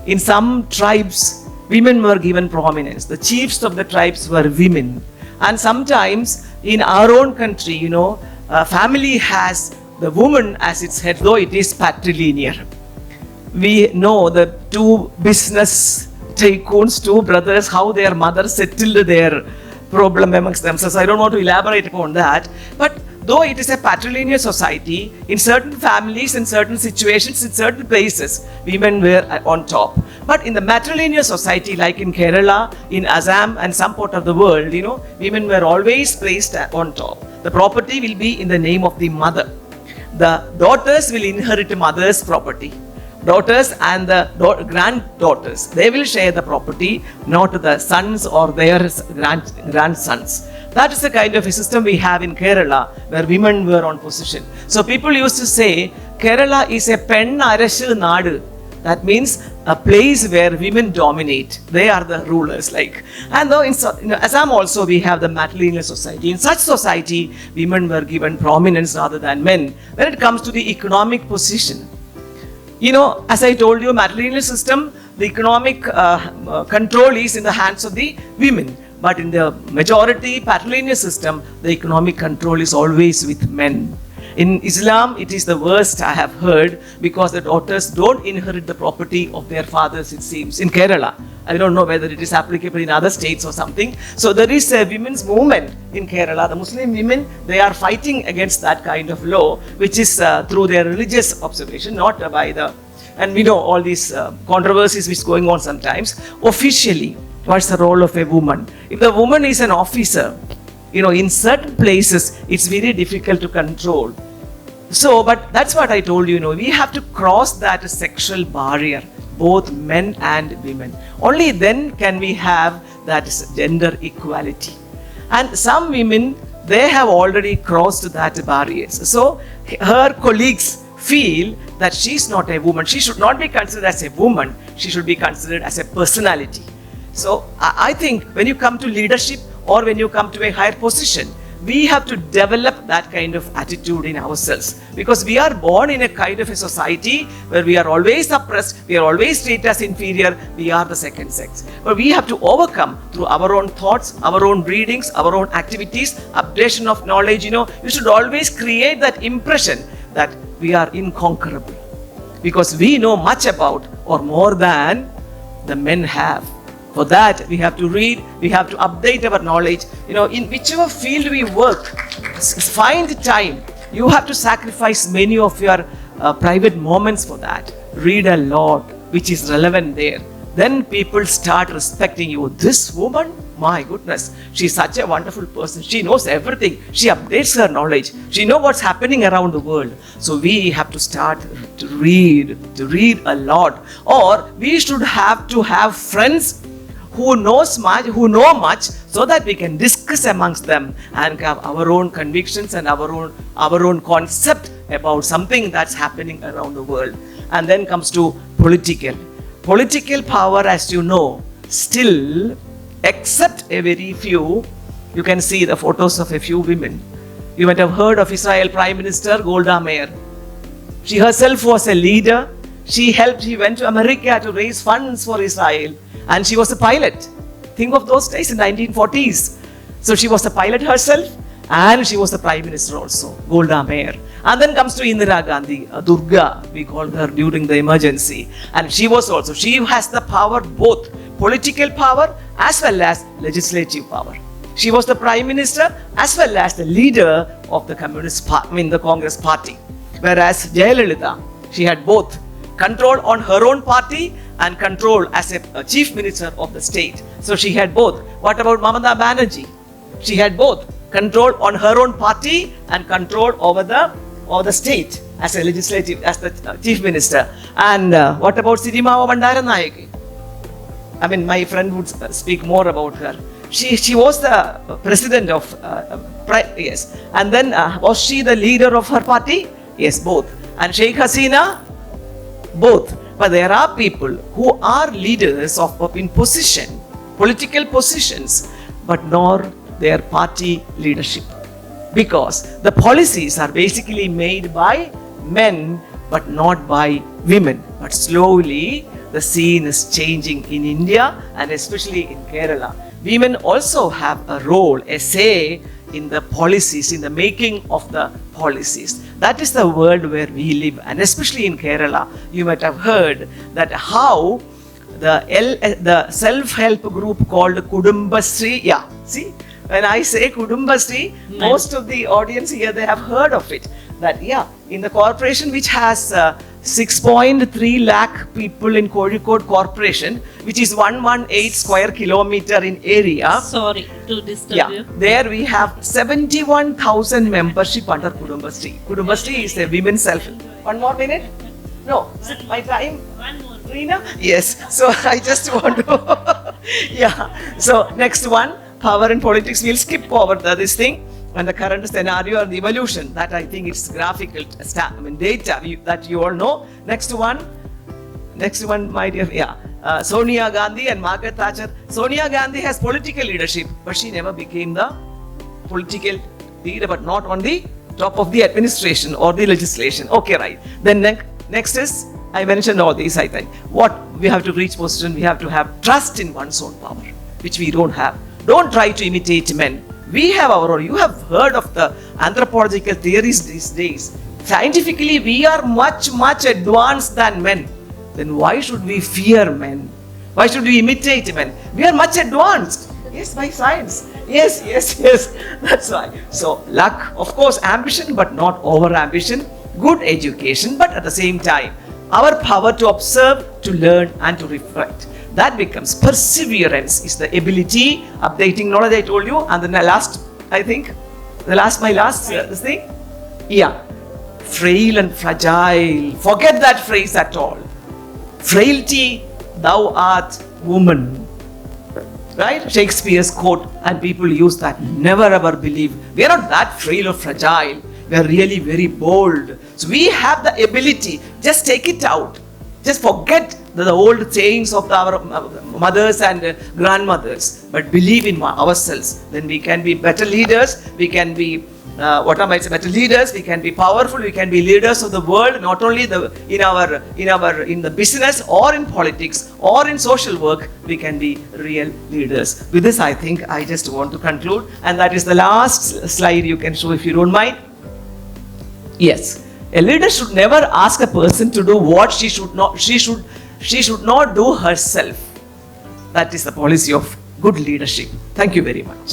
in some tribes, women were given prominence. The chiefs of the tribes were women. And sometimes in our own country, family has the woman as its head, though it is patrilineal. We know the two business tycoons, two brothers, how their mother settled their problem amongst themselves. I don't want to elaborate upon that. But though it is a patrilineal society, in certain families, in certain situations, in certain places, women were on top. But in the matrilineal society, like in Kerala, in Assam, and some part of the world, women were always placed on top. The property will be in the name of the mother. The daughters will inherit mother's property. Daughters and the granddaughters, they will share the property, not the sons or their grandsons. That is the kind of a system we have in Kerala, where women were on position. So people used to say, Kerala is a pen arashu nadu. That means a place where women dominate. They are the rulers. And though in Assam also we have the matrilineal society. In such society, women were given prominence rather than men. When it comes to the economic position, as I told you, matrilineal system, the economic control is in the hands of the women. But in the majority patrilineal system, the economic control is always with men. In Islam, it is the worst I have heard, because the daughters don't inherit the property of their fathers, it seems, in Kerala. I don't know whether it is applicable in other states or something. So there is a women's movement in Kerala. The Muslim women, they are fighting against that kind of law, which is through their religious observation, not by the... And we know all these controversies which is going on sometimes. Officially, what's the role of a woman? If the woman is an officer, in certain places, it's very difficult to control. So, but that's what I told you, we have to cross that sexual barrier, both men and women. Only then can we have that gender equality. And some women, they have already crossed that barriers. So, her colleagues feel that she's not a woman. She should not be considered as a woman. She should be considered as a personality. So, I think when you come to leadership or when you come to a higher position. We have to develop that kind of attitude in ourselves, because we are born in a kind of a society where we are always suppressed, we are always treated as inferior, we are the second sex. But we have to overcome through our own thoughts, our own readings, our own activities, updation of knowledge. You should always create that impression that we are inconquerable, because we know much about or more than the men have. For that, we have to read, we have to update our knowledge. In whichever field we work, find time. You have to sacrifice many of your private moments for that. Read a lot, which is relevant there. Then people start respecting you. This woman, my goodness, she's such a wonderful person. She knows everything. She updates her knowledge. She knows what's happening around the world. So we have to start to read a lot. Or we should have to have friends who know much, so that we can discuss amongst them and have our own convictions and our own concept about something that's happening around the world. And then comes to political power, as you know, still, except a very few. You can see the photos of a few women. You might have heard of Israel Prime Minister Golda Meir. She herself was a leader. She went to America to raise funds for Israel. And she was a pilot. Think of those days in 1940s. So she was a pilot herself, and she was the Prime Minister also, Golda Meir. And then comes to Indira Gandhi, Durga, we called her during the emergency. And she has the power, both political power as well as legislative power. She was the Prime Minister as well as the leader of the the Congress Party. Whereas Jayalalitha, she had both control on her own party and control as a chief minister of the state. So she had both. What about Mamata Banerjee? She had both control on her own party and control over the state as a legislative, as the chief minister. And what about Sirimava Bandaranayake? I mean, my friend would speak more about her. She was the president of, yes. And then was she the leader of her party? Yes, both. And Sheikh Hasina? Both. But there are people who are leaders in position, political positions, but not their party leadership. Because the policies are basically made by men, but not by women. But slowly, the scene is changing in India and especially in Kerala. Women also have a role, a say in the policies, in the making of the policies. That is the world where we live, and especially in Kerala, you might have heard that how the self-help group called Kudumbasri, see, when I say Kudumbasri, most of the audience here, they have heard of it. That in the corporation which has 6.3 lakh people in Kozhikode Corporation, which is 118 square kilometer in area. Sorry to disturb you. There we have 71,000 membership under Kudumbasri. Kudumbasri is a women's self-help. One more minute? No, is it my time? One more. Reena? Yes. So I just want to, So next one, power and politics. We'll skip over this thing. And the current scenario and the evolution, that I think it's graphical data that you all know. Next one, my dear, Sonia Gandhi and Margaret Thatcher. Sonia Gandhi has political leadership, but she never became the political leader, but not on the top of the administration or the legislation. Okay, right. Then next is, I mentioned all these, I think. What we have to reach position, we have to have trust in one's own power, which we don't have. Don't try to imitate men. We have our own. You have heard of the anthropological theories these days. Scientifically, we are much, much advanced than men. Then why should we fear men? Why should we imitate men? We are much advanced. Yes, by science. Yes. That's why. So, luck, of course, ambition, but not over ambition. Good education, but at the same time, our power to observe, to learn, and to reflect. That becomes perseverance, is the ability, updating knowledge I told you. And then my last this thing. Frail and fragile. Forget that phrase at all. Frailty, thou art woman. Right? Shakespeare's quote, and people use that. Never ever believe. We are not that frail or fragile. We are really very bold. So we have the ability. Just take it out. just forget the old sayings of our mothers and grandmothers, but believe in ourselves. Then we can be better leaders. We can be better leaders. We can be powerful. We can be leaders of the world, not only in the business or in politics or in social work. We can be real leaders. With this, I think I just want to conclude, and that is the last slide you can show if you don't mind. Yes, a leader should never ask a person to do what she should not do herself. That is the policy of good leadership. Thank you very much.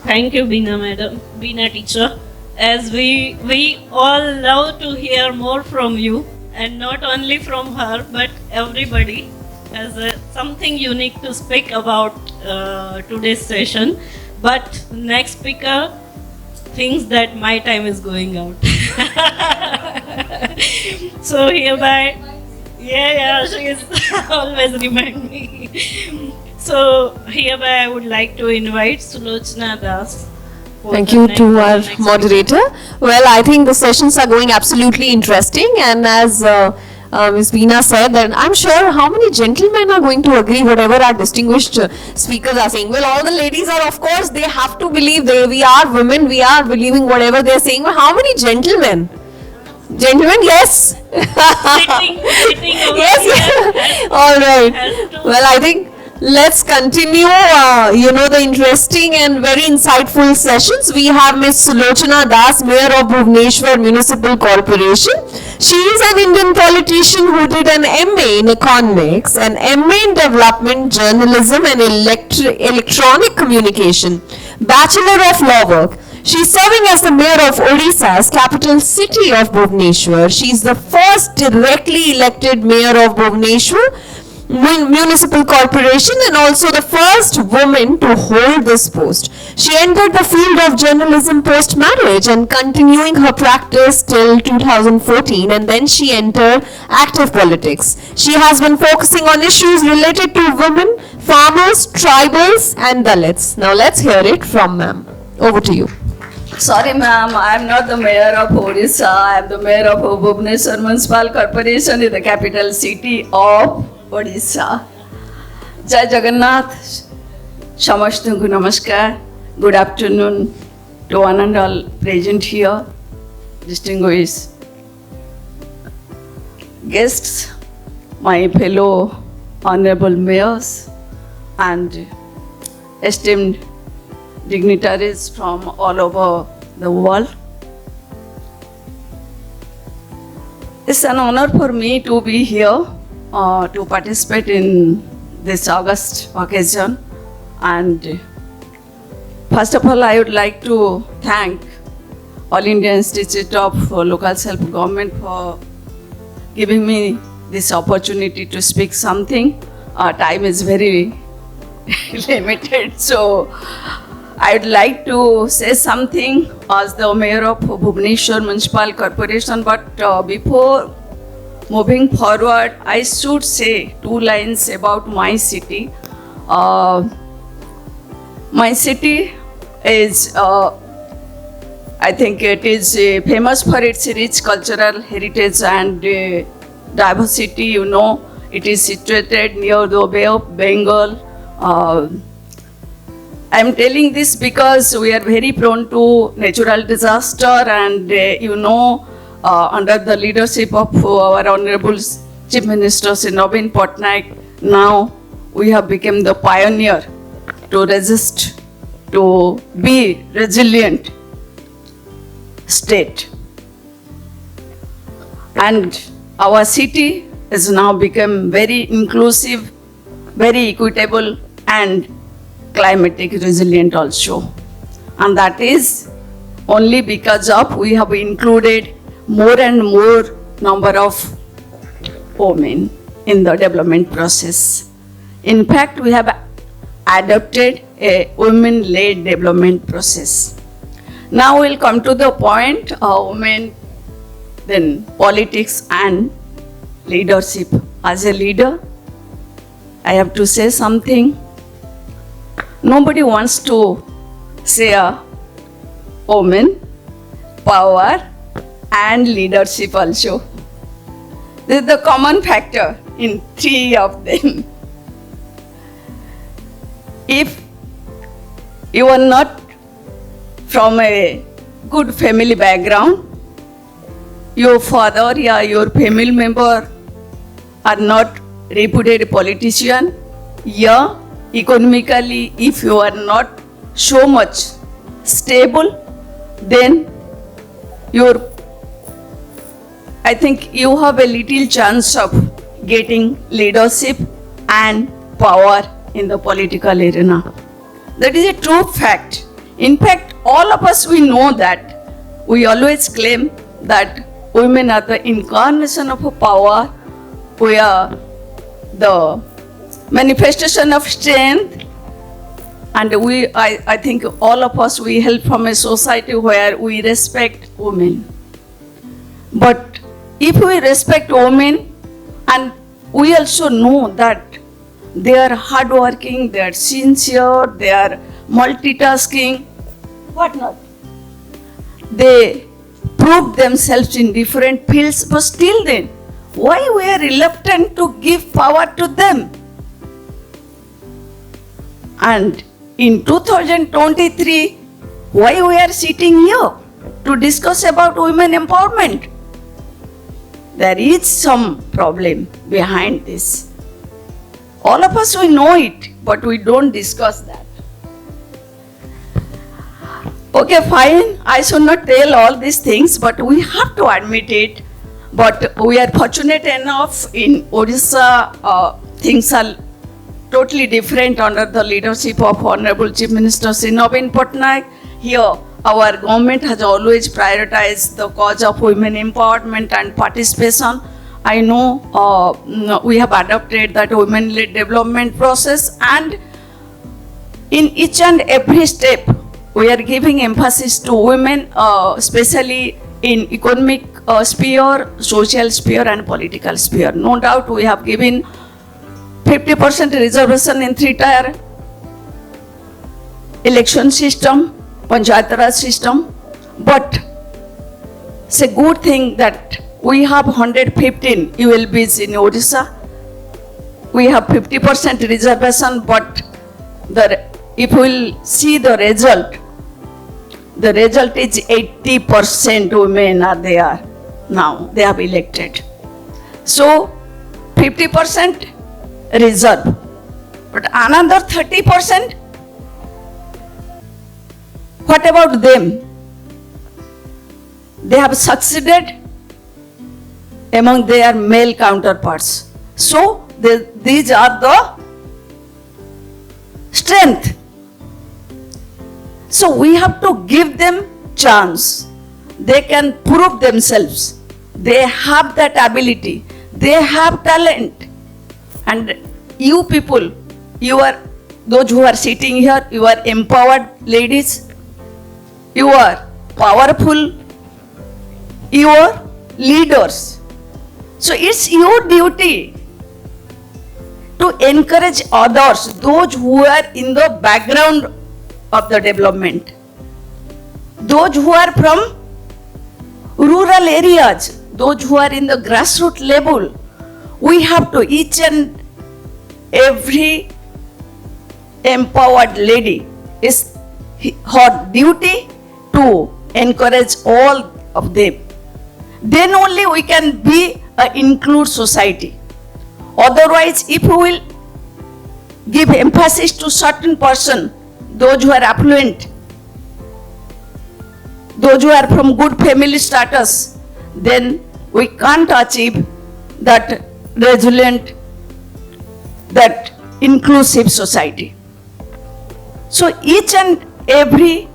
Thank you, Beena madam, Beena teacher. As we all love to hear more from you, and not only from her, but everybody has something unique to speak about today's session. But next speaker thinks that my time is going out. So hereby, she is always remind me. So hereby I would like to invite Sulochana Das. Thank you to our moderator. Well, I think the sessions are going absolutely interesting, and as Ms. Beena said, that I'm sure how many gentlemen are going to agree whatever our distinguished speakers are saying. Well, all the ladies are, of course, they have to believe, we are women, we are believing whatever they're saying. But how many gentlemen? Gentlemen, yes. Sitting over Yes. here. All right. Well, I think let's continue, the interesting and very insightful sessions. We have Ms. Sulochana Das, Mayor of Bhubaneswar Municipal Corporation. She is an Indian politician who did an MA in economics, an MA in development, journalism and electronic communication, Bachelor of Law work. She is serving as the Mayor of Odisha's capital city of Bhubaneswar. She is the first directly elected Mayor of Bhubaneswar Municipal Corporation and also the first woman to hold this post. She entered the field of journalism post-marriage and continuing her practice till 2014, and then she entered active politics. She has been focusing on issues related to women, farmers, tribals and Dalits. Now let's hear it from ma'am. Over to you. Sorry ma'am, I am not the mayor of Odisha. I am the mayor of Bhubaneswar Municipal Corporation in the capital city of Odisha. Jai Jagannath, Shamashtungu Namaskar. Good afternoon to one and all present here, distinguished guests, my fellow honorable mayors and esteemed dignitaries from all over the world. It's an honor for me to be here to participate in this August occasion, and first of all I would like to thank All India Institute of Local Self-Government for giving me this opportunity to speak something. Time is very limited, so I would like to say something as the Mayor of Bhubaneswar Municipal Corporation, but before moving forward, I should say two lines about my city. My city is, I think it is famous for its rich cultural heritage and diversity. You know, it is situated near the Bay of Bengal. I am telling this because we are very prone to natural disaster, and under the leadership of our Honorable Chief Minister Sri Naveen Patnaik, now we have become the pioneer to resist, to be resilient state. And our city has now become very inclusive, very equitable and climatic resilient also. And that is only because of we have included more and more number of women in the development process. In fact, we have adopted a women-led development process. Now we'll come to the point of women, then politics and leadership. As a leader, I have to say something. Nobody wants to say a woman, power and leadership also. This is the common factor in three of them. If you are not from a good family background, your father or your family member are not reputed politician, yeah, economically if you are not so much stable, then I think you have a little chance of getting leadership and power in the political arena. That is a true fact. In fact, all of us, we know that. We always claim that women are the incarnation of power. We are the manifestation of strength. And I think all of us, we hail from a society where we respect women. But if we respect women, and we also know that they are hardworking, they are sincere, they are multitasking, whatnot. They prove themselves in different fields, but still then, why we are reluctant to give power to them? And in 2023, why we are sitting here to discuss about women empowerment? There is some problem behind this. All of us, we know it, but we don't discuss that. Okay, fine, I should not tell all these things, but we have to admit it. But we are fortunate enough in Odisha, things are totally different under the leadership of Honorable Chief Minister Sri Naveen Patnaik. Here, our government has always prioritized the cause of women empowerment and participation. I know we have adopted that women-led development process, and in each and every step, we are giving emphasis to women, especially in economic sphere, social sphere, and political sphere. No doubt, we have given 50% reservation in three-tier election system, Panchayat Raj system, but it's a good thing that we have 115 ULBs in Odisha. We have 50% reservation, but if we will see the result is 80% women are there now. They have elected. So 50% reserve, but another 30%. What about them? They have succeeded among their male counterparts. So these are the strength. So we have to give them chance. They can prove themselves. They have that ability. They have talent. And you people, those who are sitting here, you are empowered ladies. You are powerful. You are leaders. So it's your duty to encourage others, those who are in the background of the development, those who are from rural areas, those who are in the grassroots level. We have to, each and every empowered lady, is her duty to encourage all of them. Then only we can be an include society. Otherwise, if we will give emphasis to certain person, those who are affluent, those who are from good family status, then we can't achieve that resilient, that inclusive society. So each and every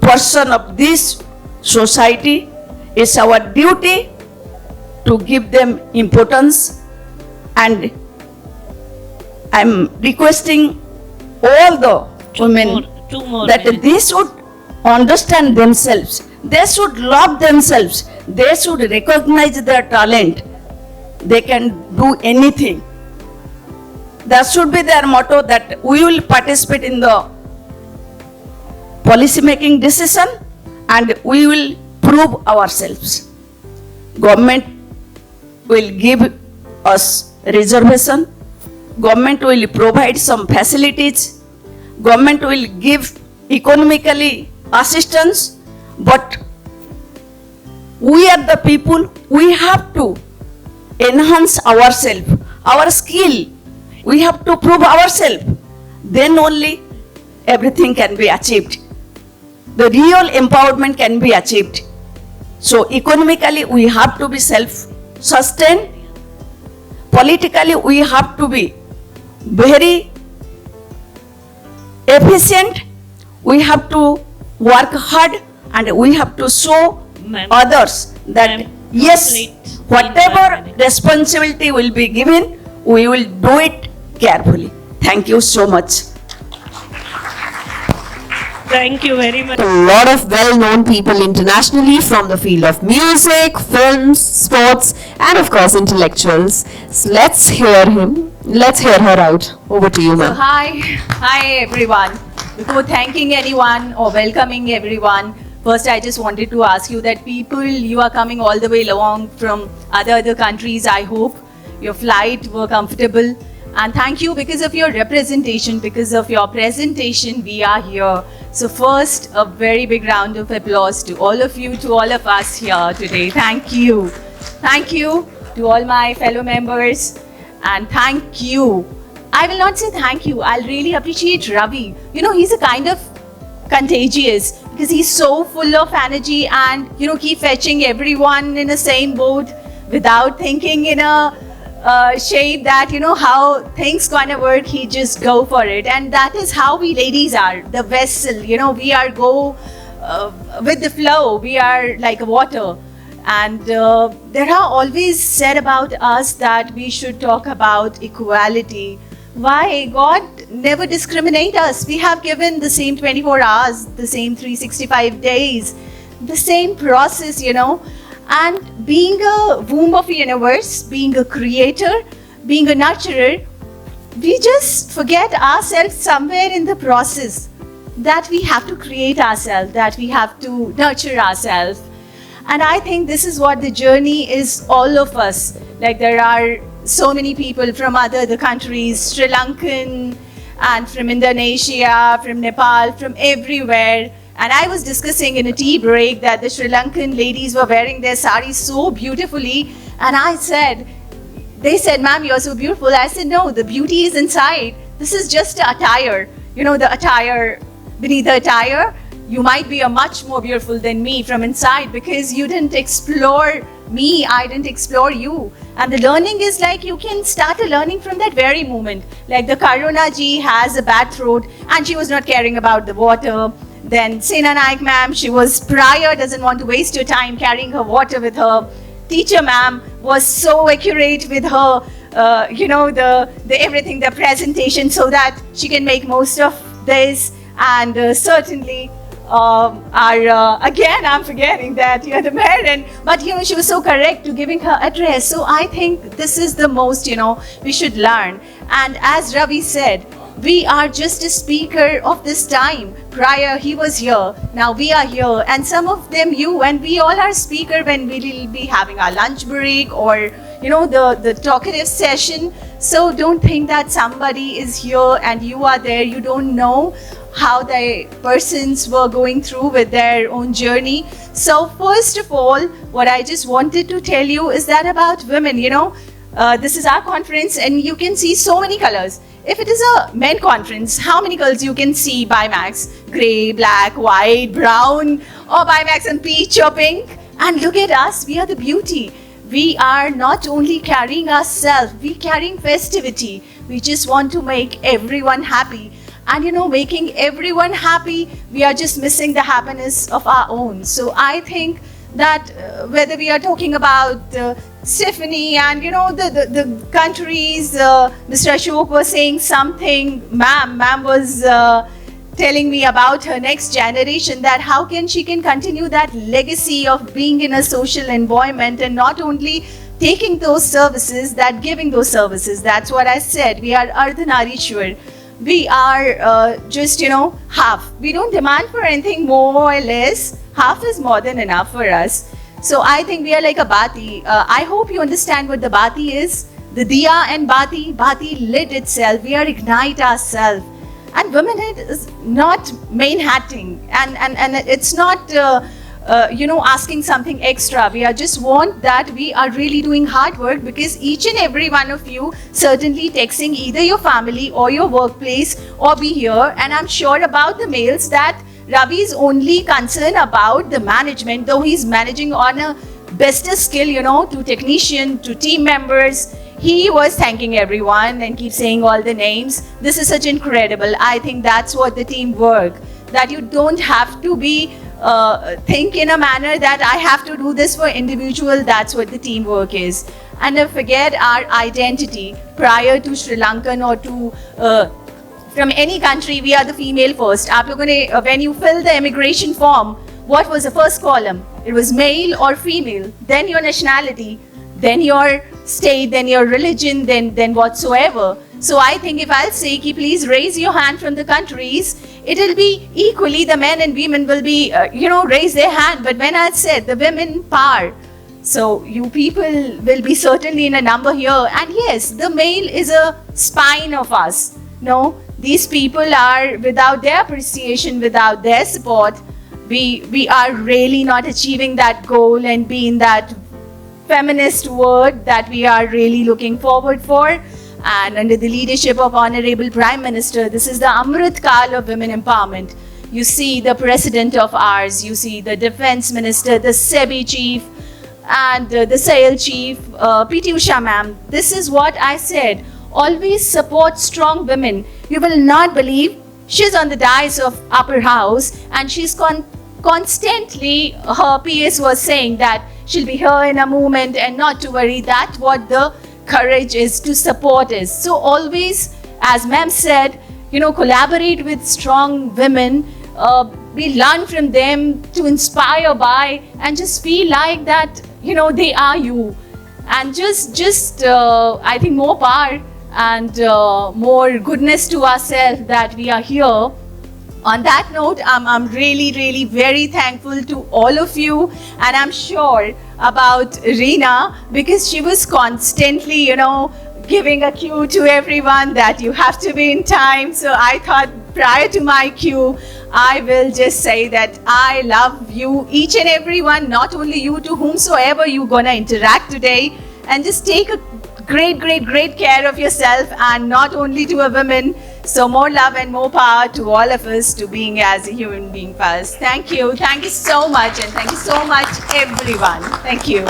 person of this society, it's our duty to give them importance, and I'm requesting all the women two more that minutes. they should understand themselves, they should love themselves, they should recognize their talent. They can do anything. That should be their motto, that we will participate in the policy making decision and we will prove ourselves. Government will give us reservation. Government will provide some facilities. Government will give economically assistance. But we are the people, we have to enhance ourselves, our skill. We have to prove ourselves. Then only everything can be achieved. The real empowerment can be achieved. So economically we have to be self-sustained. Politically we have to be very efficient. We have to work hard and we have to show Ma'am. others that Ma'am, yes, complete whatever 1 minute. responsibility will be given, we will do it carefully. Thank you so much. Thank you very much. A lot of well-known people internationally from the field of music, films, sports, and of course intellectuals. So let's hear him. Let's hear her out. Over to you, So ma'am. hi everyone. Before thanking anyone or welcoming everyone, first I just wanted to ask you that people, you are coming all the way along from other countries. I hope your flight were comfortable. And thank you because of your representation, because of your presentation, we are here. So first, a very big round of applause to all of you, to all of us here today. Thank you. Thank you to all my fellow members. And thank you. I will not say thank you. I'll really appreciate Ravi. You know, he's a kind of contagious because he's so full of energy and, you know, keep fetching everyone in the same boat without thinking in a shade that, you know, how things gonna work. He just go for it. And that is how we ladies are, the vessel. You know, we are go with the flow. We are like water. And there are always said about us that we should talk about equality. Why? God never discriminate us. We have given the same 24 hours, the same 365 days, the same process, you know. And being a womb of the universe, being a creator, being a nurturer, we just forget ourselves somewhere in the process, that we have to create ourselves, that we have to nurture ourselves. And I think this is what the journey is, all of us. Like there are so many people from other countries, Sri Lankan and from Indonesia, from Nepal, from everywhere. And I was discussing in a tea break that the Sri Lankan ladies were wearing their saris so beautifully. And I said, they said, ma'am, you're so beautiful. I said, no, the beauty is inside. This is just attire. You know, the attire, beneath the attire, you might be a much more beautiful than me from inside because you didn't explore me, I didn't explore you. And the learning is like you can start a learning from that very moment. Like the Karuna ji has a bad throat and she was not caring about the water. Then Sena Naik ma'am, she was prior, doesn't want to waste your time carrying her water with her. Teacher ma'am was so accurate with her, you know, the everything, the presentation, so that she can make most of this. And certainly, again, I'm forgetting that you're the mayor, but you know, she was so correct to giving her address. So I think this is the most, you know, we should learn. And as Ravi said, we are just a speaker of this time. Prior, he was here. Now we are here. And some of them, you, and we all are speaker when we will be having our lunch break or, you know, the talkative session. So don't think that somebody is here and you are there. You don't know how the persons were going through with their own journey. So first of all, what I just wanted to tell you is that about women, you know, this is our conference and you can see so many colors. If it is a men conference, how many colors you can see? Bimax, gray, black, white, brown, or Bimax and peach or pink. And look at us, we are the beauty. We are not only carrying ourselves, we carrying festivity. We just want to make everyone happy. And you know, making everyone happy, we are just missing the happiness of our own. So I think that whether we are talking about Stephanie and you know the countries, Mr. Ashok was saying something, ma'am was telling me about her next generation, that how she can continue that legacy of being in a social environment and not only taking those services, that giving those services. That's what I said. We are Ardhanarishwar. We are just, you know, half. We don't demand for anything more or less. Half is more than enough for us. So I think we are like a bati. I hope you understand what the bati is. The diya and bati lit itself. We are ignite ourselves. And womanhood is not main hatting, and it's not asking something extra. We are just want that we are really doing hard work, because each and every one of you certainly texting either your family or your workplace or be here. And I'm sure about the males that Ravi is only concerned about the management, though he's managing on a bestest skill, to technician, to team members. He was thanking everyone and keep saying all the names. This is such incredible. I think that's what the teamwork, that you don't have to be think in a manner that I have to do this for individual. That's what the teamwork is. And don't forget our identity. Prior to Sri Lankan or to from any country, we are the female first. आप लोगों ने, when you fill the immigration form, what was the first column? It was male or female, then your nationality, then your state, then your religion, then whatsoever. So I think if I'll say, please raise your hand from the countries, it'll be equally the men and women will be, raise their hand. But when I said the women power, so you people will be certainly in a number here. And yes, the male is a spine of us. No, these people are, without their appreciation, without their support, we are really not achieving that goal and being that feminist word that we are really looking forward for. And under the leadership of Honorable Prime Minister, this is the Amrit Kal of women empowerment. You see the president of ours, you see the defense minister, the SEBI chief, and the SAIL chief, PT Usha ma'am. This is what I said. Always support strong women. You will not believe, she's on the dais of upper house and she's constantly, her PS was saying that she'll be here in a moment and not to worry. That's what the courage is, to support is. So always, as ma'am said, collaborate with strong women. We learn from them, to inspire by, and just feel like that, they are you. And just I think more power and more goodness to ourselves that we are here. On that note, I'm really, really very thankful to all of you, and I'm sure about Reena, because she was constantly, giving a cue to everyone that you have to be in time. So I thought prior to my cue, I will just say that I love you, each and every one, not only you, to whomsoever you're gonna interact today, and just take a great care of yourself, and not only to a woman. So more love and more power to all of us, to being as a human being first. Thank you so much, and thank you so much everyone. Thank you.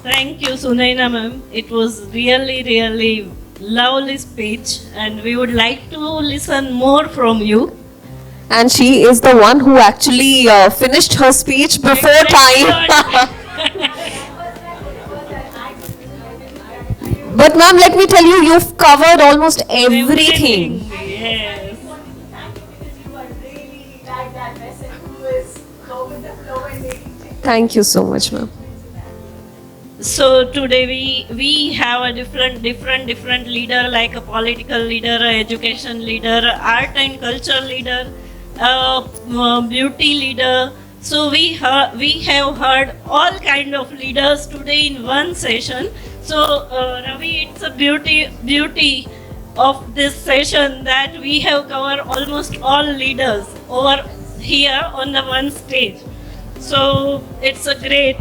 Thank you, Sunaina ma'am. It was really lovely speech, and we would like to listen more from you. And she is the one who actually finished her speech before time. But ma'am, let me tell you, you've covered almost everything. Yes. Thank you so much, ma'am. So today we have a different leader, like a political leader, a education leader, art and culture leader, beauty leader. So we have heard all kind of leaders today in one session. So Ravi, it's a beauty of this session that we have covered almost all leaders over here on the one stage. So it's a great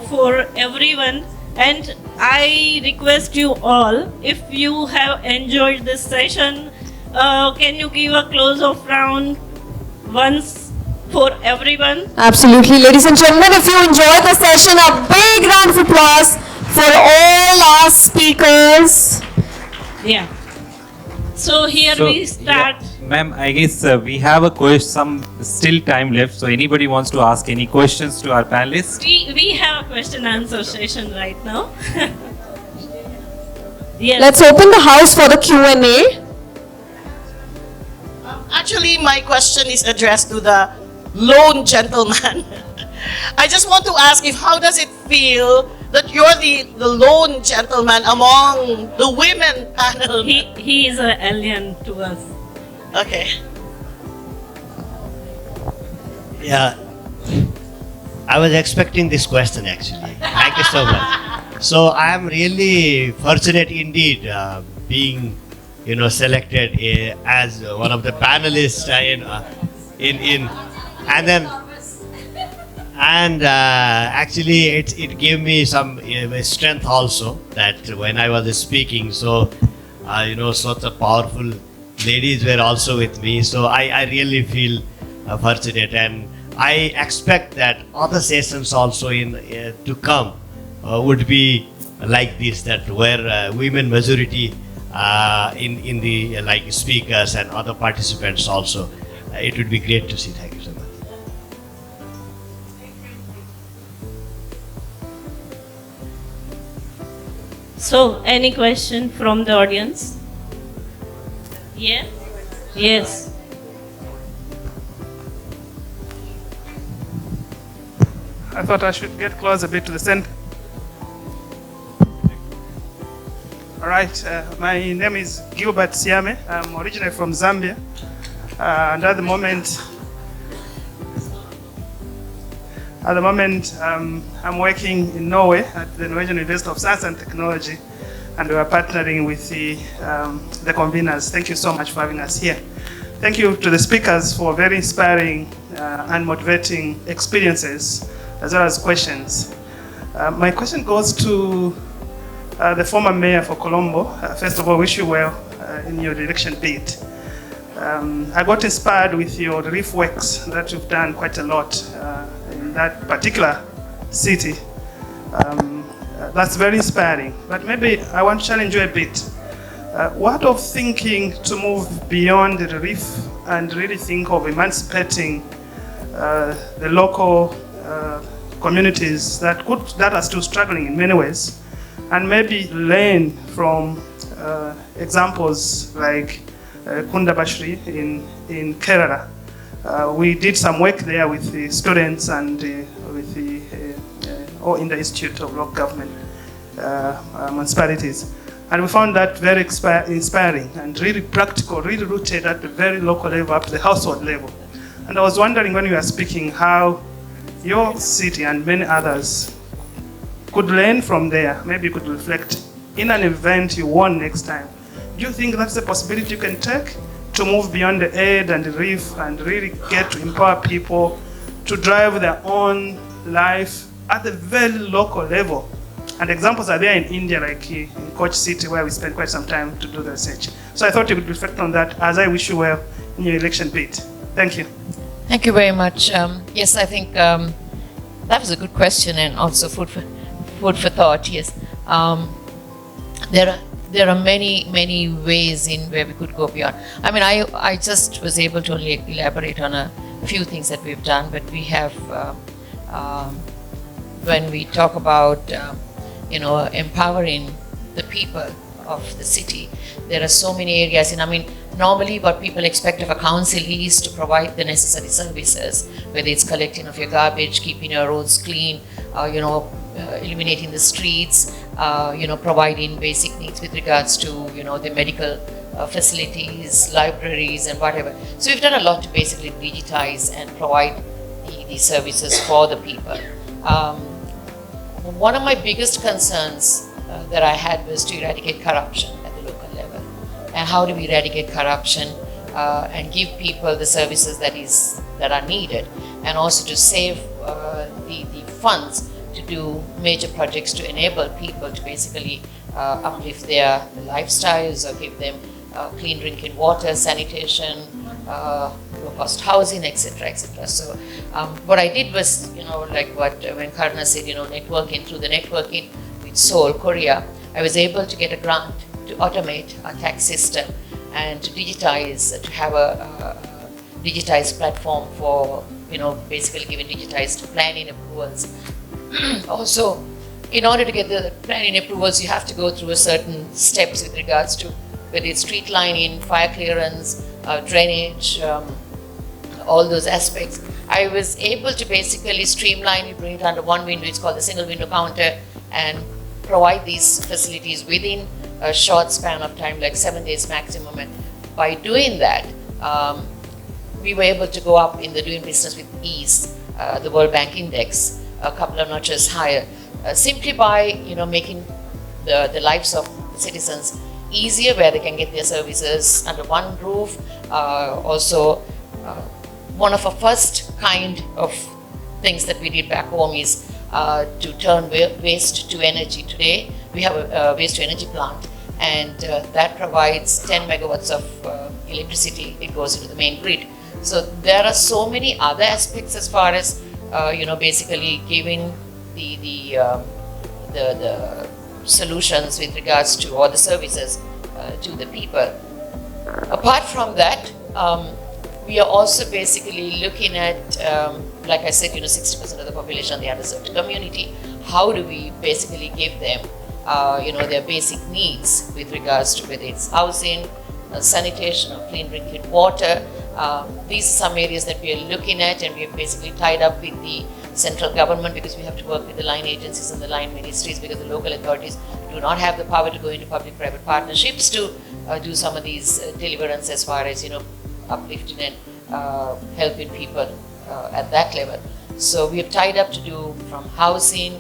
for everyone, and I request you all, if you have enjoyed this session, can you give a close-off round once for everyone? Absolutely, ladies and gentlemen, if you enjoyed the session, a big round of applause for all our speakers. Yeah. So here we start. Yeah. Ma'am, I guess we have a question, some still time left. So anybody wants to ask any questions to our panelists? We have a question answer session right now. Yes. Let's open the house for the Q&A. Actually, my question is addressed to the lone gentleman. I just want to ask, how does it feel that you're the lone gentleman among the women panel? He is an alien to us. Okay. Yeah. I was expecting this question actually. Thank you so much. So I am really fortunate indeed being, selected as one of the panelists and actually it gave me some strength also that when I was speaking. So such a powerful ladies were also with me. So I really feel fortunate, and I expect that other sessions also to come would be like this, that where women majority in the like speakers and other participants also. It would be great to see. Thank you so much. So, any question from the audience? Yes? Yes. I thought I should get close a bit to the center. All right, my name is Gilbert Siame. I'm originally from Zambia. And at the moment, I'm working in Norway at the Norwegian University of Science and Technology, and we are partnering with the conveners. Thank you so much for having us here. Thank you to the speakers for very inspiring and motivating experiences, as well as questions. My question goes to the former mayor for Colombo. First of all, wish you well in your election bid. I got inspired with your relief works that you've done quite a lot in that particular city. That's very inspiring. But maybe I want to challenge you a bit. What of thinking to move beyond the relief and really think of emancipating the local communities that are still struggling in many ways, and maybe learn from examples like Kunda Bashri in Kerala. We did some work there with the students and or in the Institute of Local Government Municipalities. And we found that very inspiring and really practical, really rooted at the very local level, up to the household level. And I was wondering when you were speaking how your city and many others could learn from there. Maybe you could reflect in an event you want next time. Do you think that's a possibility you can take to move beyond the aid and the relief and really get to empower people to drive their own life at the very local level? And examples are there in India, like in Kochi City, where we spent quite some time to do the research. So I thought you could reflect on that as I wish you well in your election bid. Thank you. Thank you very much. Yes, I think that was a good question and also food for thought. Yes, there are many ways in where we could go beyond. I mean, I just was able to only elaborate on a few things that we've done, but we have when we talk about empowering the people of the city, there are so many areas. And I mean, normally what people expect of a council is to provide the necessary services, whether it's collecting of your garbage, keeping your roads clean, illuminating the streets, providing basic needs with regards to, the medical facilities, libraries and whatever. So we've done a lot to basically digitize and provide the services for the people. One of my biggest concerns that I had was to eradicate corruption at the local level. And how do we eradicate corruption and give people the services that are needed, and also to save the funds to do major projects to enable people to basically uplift their lifestyles or give them clean drinking water, sanitation, low-cost housing, etc., etc. So what I did was, like when Karna said, networking, through the networking with Seoul, Korea, I was able to get a grant to automate our tax system and to digitize, to have a digitized platform for, basically giving digitized planning approvals. Also, in order to get the planning approvals, you have to go through a certain steps with regards to whether it's street lining, fire clearance, drainage, all those aspects. I was able to basically streamline it, bring it under one window. It's called the single window counter, and provide these facilities within a short span of time, like 7 days maximum. And by doing that, we were able to go up in the doing business with ease. the World Bank Index a couple of notches higher, simply by making the lives of citizens easier, where they can get their services under one roof. Also, one of our first kind of things that we did back home is to turn waste to energy. Today we have a waste to energy plant, and that provides 10 megawatts of electricity. It goes into the main grid. So there are so many other aspects as far as basically giving the solutions with regards to all the services to the people. Apart from that, we are also basically looking at, like I said, 60% of the population, the underserved community. How do we basically give them, their basic needs with regards to whether it's housing, sanitation, or clean drinking water. These are some areas that we are looking at, and we have basically tied up with the central government, because we have to work with the line agencies and the line ministries, because the local authorities do not have the power to go into public-private partnerships to do some of these deliverance as far as uplifting and helping people at that level. So we have tied up to do from housing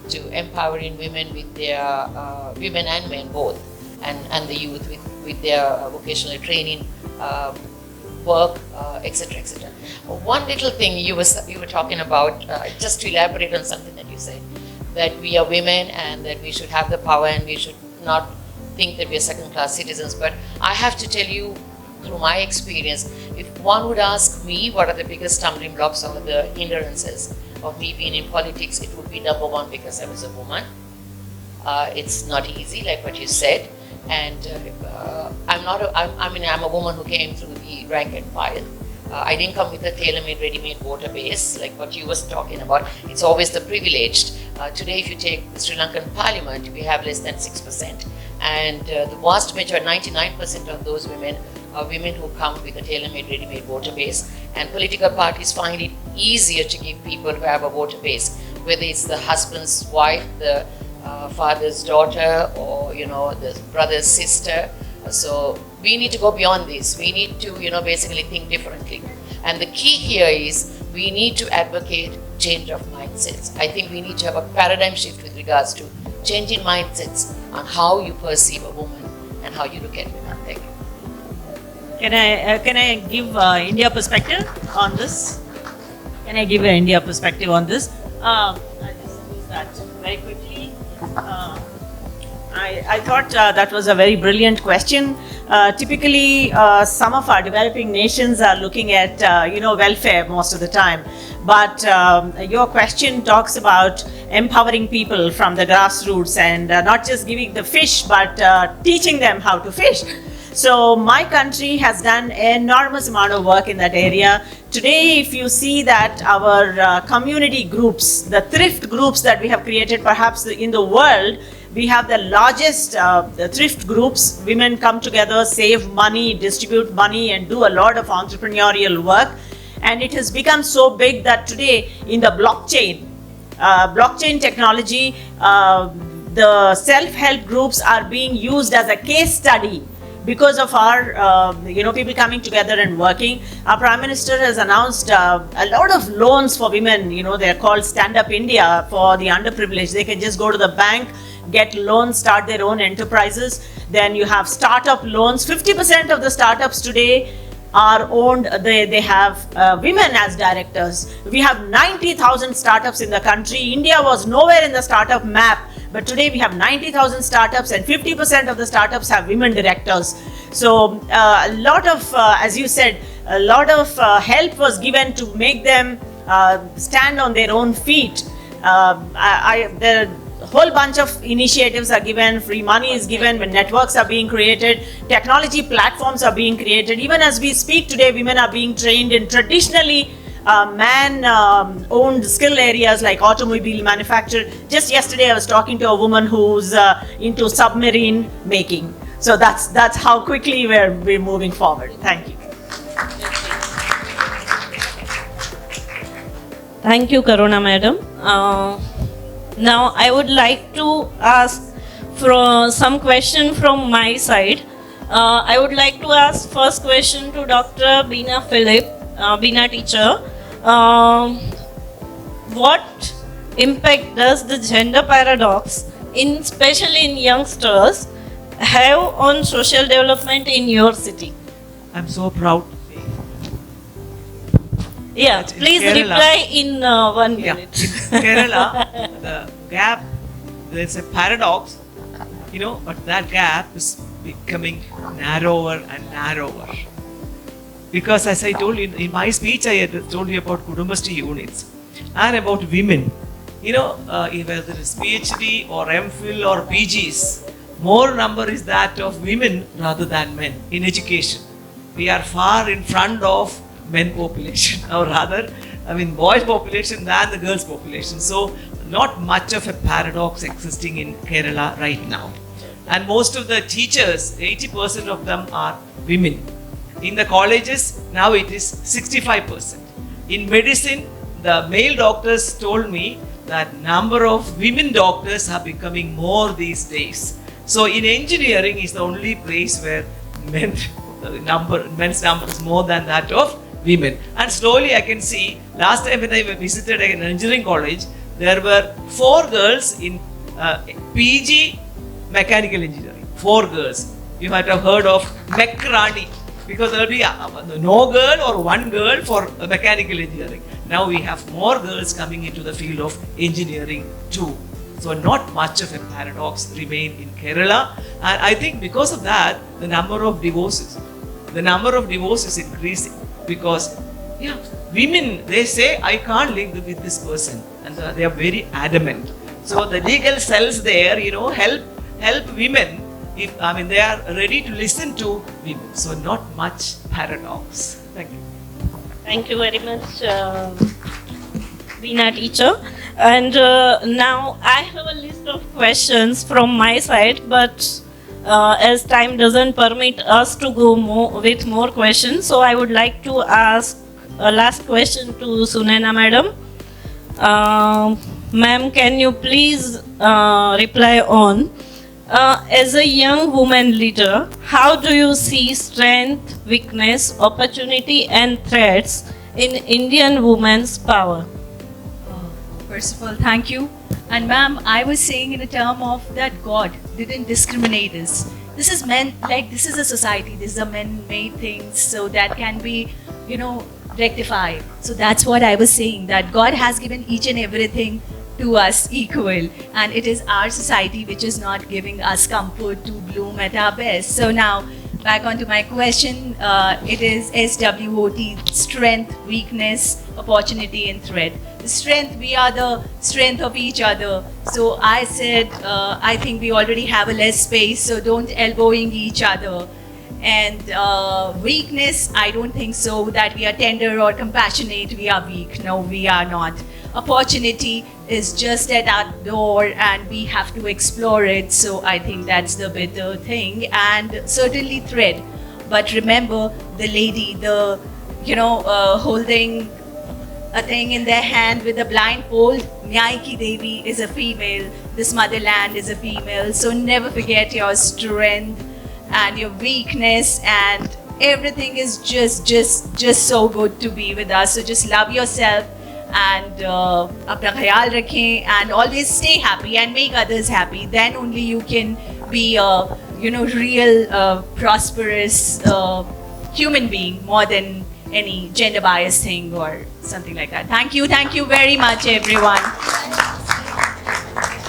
to empowering women with their women and men both, and the youth with their vocational training, work, etc., etc. One little thing you were talking about, just to elaborate on something that you said, that we are women and that we should have the power and we should not think that we are second-class citizens. But I have to tell you, through my experience, if one would ask me what are the biggest stumbling blocks or the hindrances of me being in politics, it would be number one, because I was a woman. It's not easy, like what you said. And I'm a woman who came through the rank and file. I didn't come with a tailor-made, ready-made voter base like what you was talking about. It's always the privileged. Today, if you take the Sri Lankan Parliament, we have less than 6%. And the vast majority, 99% of those women are women who come with a tailor-made, ready-made voter base. And political parties find it easier to give people who have a voter base, whether it's the husband's wife, the father's daughter, or the brother's sister. So we need to go beyond this. We need to basically think differently. And the key here is we need to advocate change of mindsets. I think we need to have a paradigm shift with regards to changing mindsets on how you perceive a woman and how you look at women. Thank you. Can I give India perspective on this? Can I give an India perspective on this? I just use that very quickly. I thought that was a very brilliant question. Typically, some of our developing nations are looking at welfare most of the time. But your question talks about empowering people from the grassroots and not just giving the fish, but teaching them how to fish. So my country has done an enormous amount of work in that area. Today, if you see that our community groups, the thrift groups that we have created perhaps in the world, we have the largest thrift groups. Women come together, save money, distribute money, and do a lot of entrepreneurial work. And it has become so big that today in the blockchain technology, the self-help groups are being used as a case study because of our people coming together and working. Our Prime Minister has announced a lot of loans for women. They're called Stand Up India for the underprivileged. They can just go to the bank, get loans, start their own enterprises. Then you have startup loans. 50% of the startups today are owned, they have women as directors. We have 90,000 startups in the country. India was nowhere in the startup map, but today we have 90,000 startups and 50% of the startups have women directors. So a lot of, as you said, a lot of help was given to make them stand on their own feet. There are a whole bunch of initiatives are given, free money is given when networks are being created, technology platforms are being created. Even as we speak today, women are being trained in traditionally man-owned skill areas like automobile manufacture. Just yesterday I was talking to a woman who's into submarine making. So that's how quickly we're moving forward. Thank you. Thank you, Karuna Madam. Now I would like to ask for some question from my side. I would like to ask first question to Dr. Beena Philip, Beena teacher. what impact does the gender paradox, especially in youngsters, have on social development in your city? I'm so proud. Yeah, But in please Kerala- reply in 1 Yeah, minute. in Kerala, the gap, there's a paradox, but that gap is becoming narrower and narrower. Because as I told you in my speech, I had told you about Kudumbashri units and about women. Whether it's PhD or MPhil or PGs, more number is that of women rather than men in education. We are far in front of men population, or rather, boys population than the girls population. So, not much of a paradox existing in Kerala right now. And most of the teachers, 80% of them are women. In the colleges, now it is 65%. In medicine, the male doctors told me that number of women doctors are becoming more these days. So in engineering is the only place where men's number is more than that of women. And slowly I can see, last time when I visited an engineering college, there were 4 girls in PG mechanical engineering. 4 girls. You might have heard of Mekrani, because there will be no girl or 1 girl for mechanical engineering. Now we have more girls coming into the field of engineering too. So not much of a paradox remain in Kerala, and I think because of that, the number of divorces is increasing, because women, they say I can't live with this person, and they are very adamant. So the legal cells there, help women if they are ready to listen to women. So not much paradox. Thank you. Thank you very much, Veena teacher. And now I have a list of questions from my side, but as time doesn't permit us to go with more questions, so I would like to ask a last question to Sunaina madam. Ma'am, can you please reply on, as a young woman leader, how do you see strength, weakness, opportunity and threats in Indian women's power? First of all, thank you. And ma'am, I was saying in a term of that God didn't discriminate us. This is this is a society, this is a man-made thing, so that can be, rectified. So that's what I was saying, that God has given each and everything to us equal, and it is our society which is not giving us comfort to bloom at our best. So now, back onto my question, it is SWOT, strength, weakness, opportunity and threat. The strength, we are the strength of each other. So I said, I think we already have a less space, so don't elbowing each other. And weakness, I don't think so, that we are tender or compassionate, we are weak. No, we are not. Opportunity is just at our door and we have to explore it. So I think that's the better thing. And certainly threat. But remember, the lady, holding a thing in their hand with a blindfold, Nyai ki Devi is a female, this motherland is a female. So never forget your strength and your weakness, and everything is just so good to be with us. So just love yourself and apna khayal rakhein, and always stay happy and make others happy. Then only you can be a real prosperous human being, more than any gender bias thing or something like that. Thank you very much, everyone.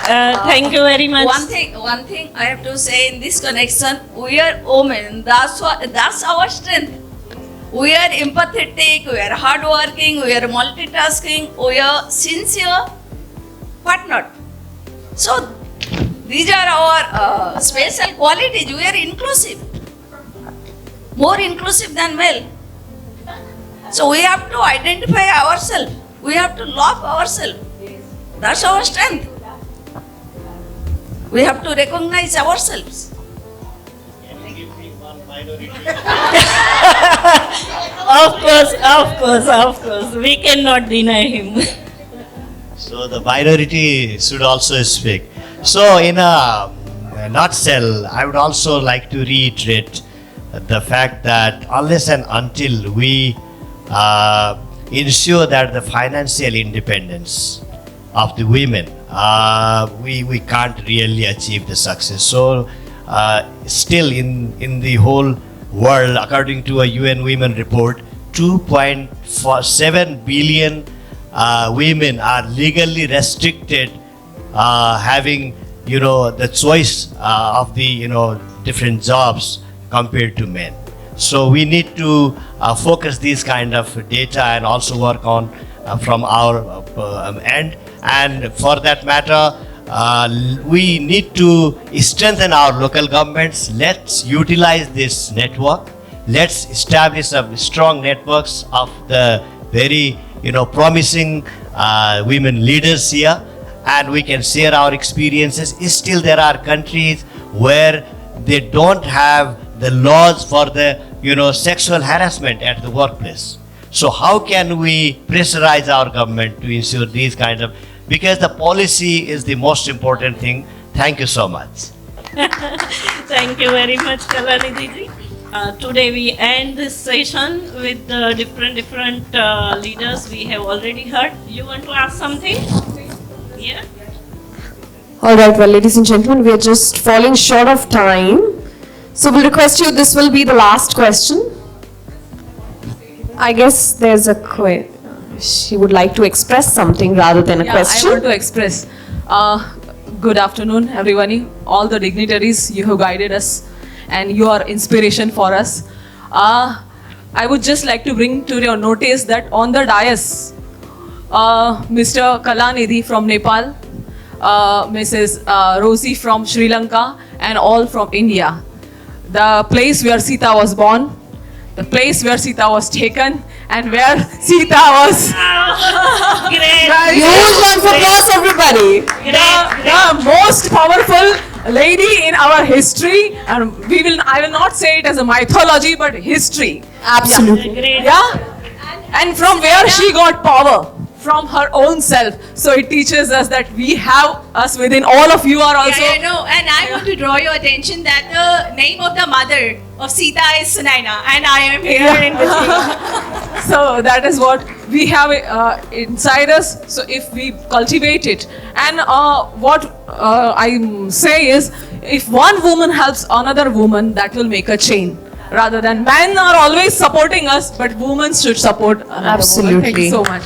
Thank you very much. One thing I have to say in this connection, we are women, that's our strength. We are empathetic, we are hardworking, we are multitasking, we are sincere, but not. So these are our special qualities. We are inclusive, more inclusive than male. So we have to identify ourselves. We have to love ourselves. That's our strength. We have to recognize ourselves. Of course. We cannot deny him. So the minority should also speak. So in a nutshell, I would also like to reiterate the fact that unless and until we ensure that the financial independence of the women, we can't really achieve the success. So still in the whole world, according to a UN Women report, 2.7 billion women are legally restricted having the choice of the different jobs compared to men. So we need to focus these kind of data and also work on from our end. And for that matter, we need to strengthen our local governments. Let's utilize this network. Let's establish a strong networks of the very promising women leaders here, and we can share our experiences. Still there are countries where they don't have the laws for the sexual harassment at the workplace. So how can we pressurize our government to ensure these kinds of, because the policy is the most important thing. Thank you so much. Thank you very much, Kalanidhi ji. Today we end this session with different leaders we have already heard. You want to ask something? Yeah. All right, well, ladies and gentlemen, we are just falling short of time. So we'll request you, this will be the last question. I guess there's a she would like to express something rather than a question. I want to express. Good afternoon, everyone. All the dignitaries, you have guided us and you are inspiration for us. I would just like to bring to your notice that on the dais, Mr. Kalanidhi from Nepal, Mrs. Rosie from Sri Lanka, and all from India. The place where Sita was born, the place where Sita was taken, and where Sita was. Great. Huge round of applause, everybody. The most powerful lady in our history, and I will not say it as a mythology, but history. Absolutely. Great. Yeah, and from where she got power. From her own self. So it teaches us that we have us within. All of you are also. Yeah, I know. And I want to draw your attention that the name of the mother of Sita is Sunaina, and I am here in between. So that is what we have inside us. So if we cultivate it, and what I say is, if one woman helps another woman, that will make a chain. Rather than men are always supporting us, but women should support another Absolutely. woman. Thank you so much.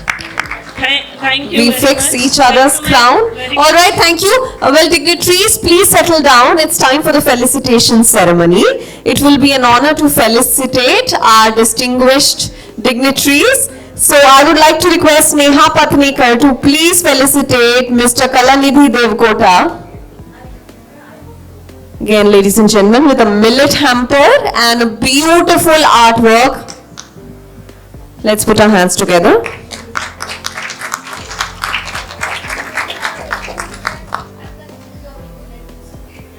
Thank you. We very fix much. each other's Thank you crown. very All right, thank you. Well, dignitaries, please settle down. It's time for the felicitation ceremony. It will be an honor to felicitate our distinguished dignitaries. So I would like to request Neha Patnikar to please felicitate Mr. Kalanidhi Devkota. Again, ladies and gentlemen, with a millet hamper and a beautiful artwork. Let's put our hands together.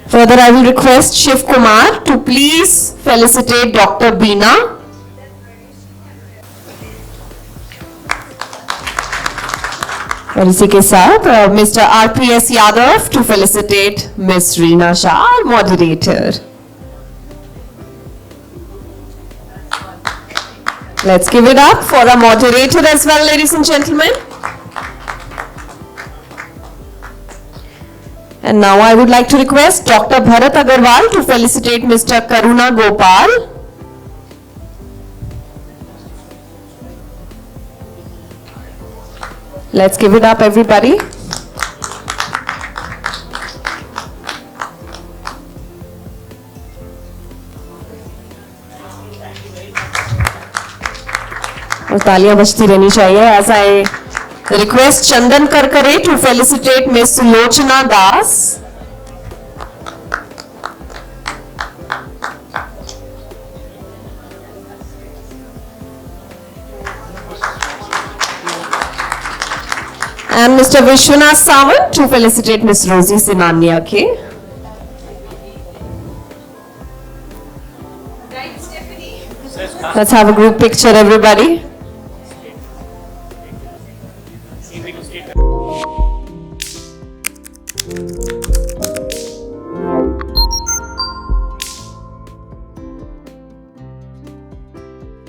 Further, I will request Shiv Kumar to please felicitate Dr. Beena. और इसी के साथ Mr. RPS Yadav to felicitate Miss Reena Shah, our moderator. Let's give it up for our moderator as well, ladies and gentlemen. And now I would like to request Dr. Bharat Agarwal to felicitate Mr. Karuna Gopal. Let's give it up, everybody. और तालियां बजती रहनी चाहिए. As I request Chandan Karkare to felicitate Miss Lochana Das. And Mr. Vishwanath Sawant to felicitate Miss Rosie Sinania K. Let's have a group picture, everybody.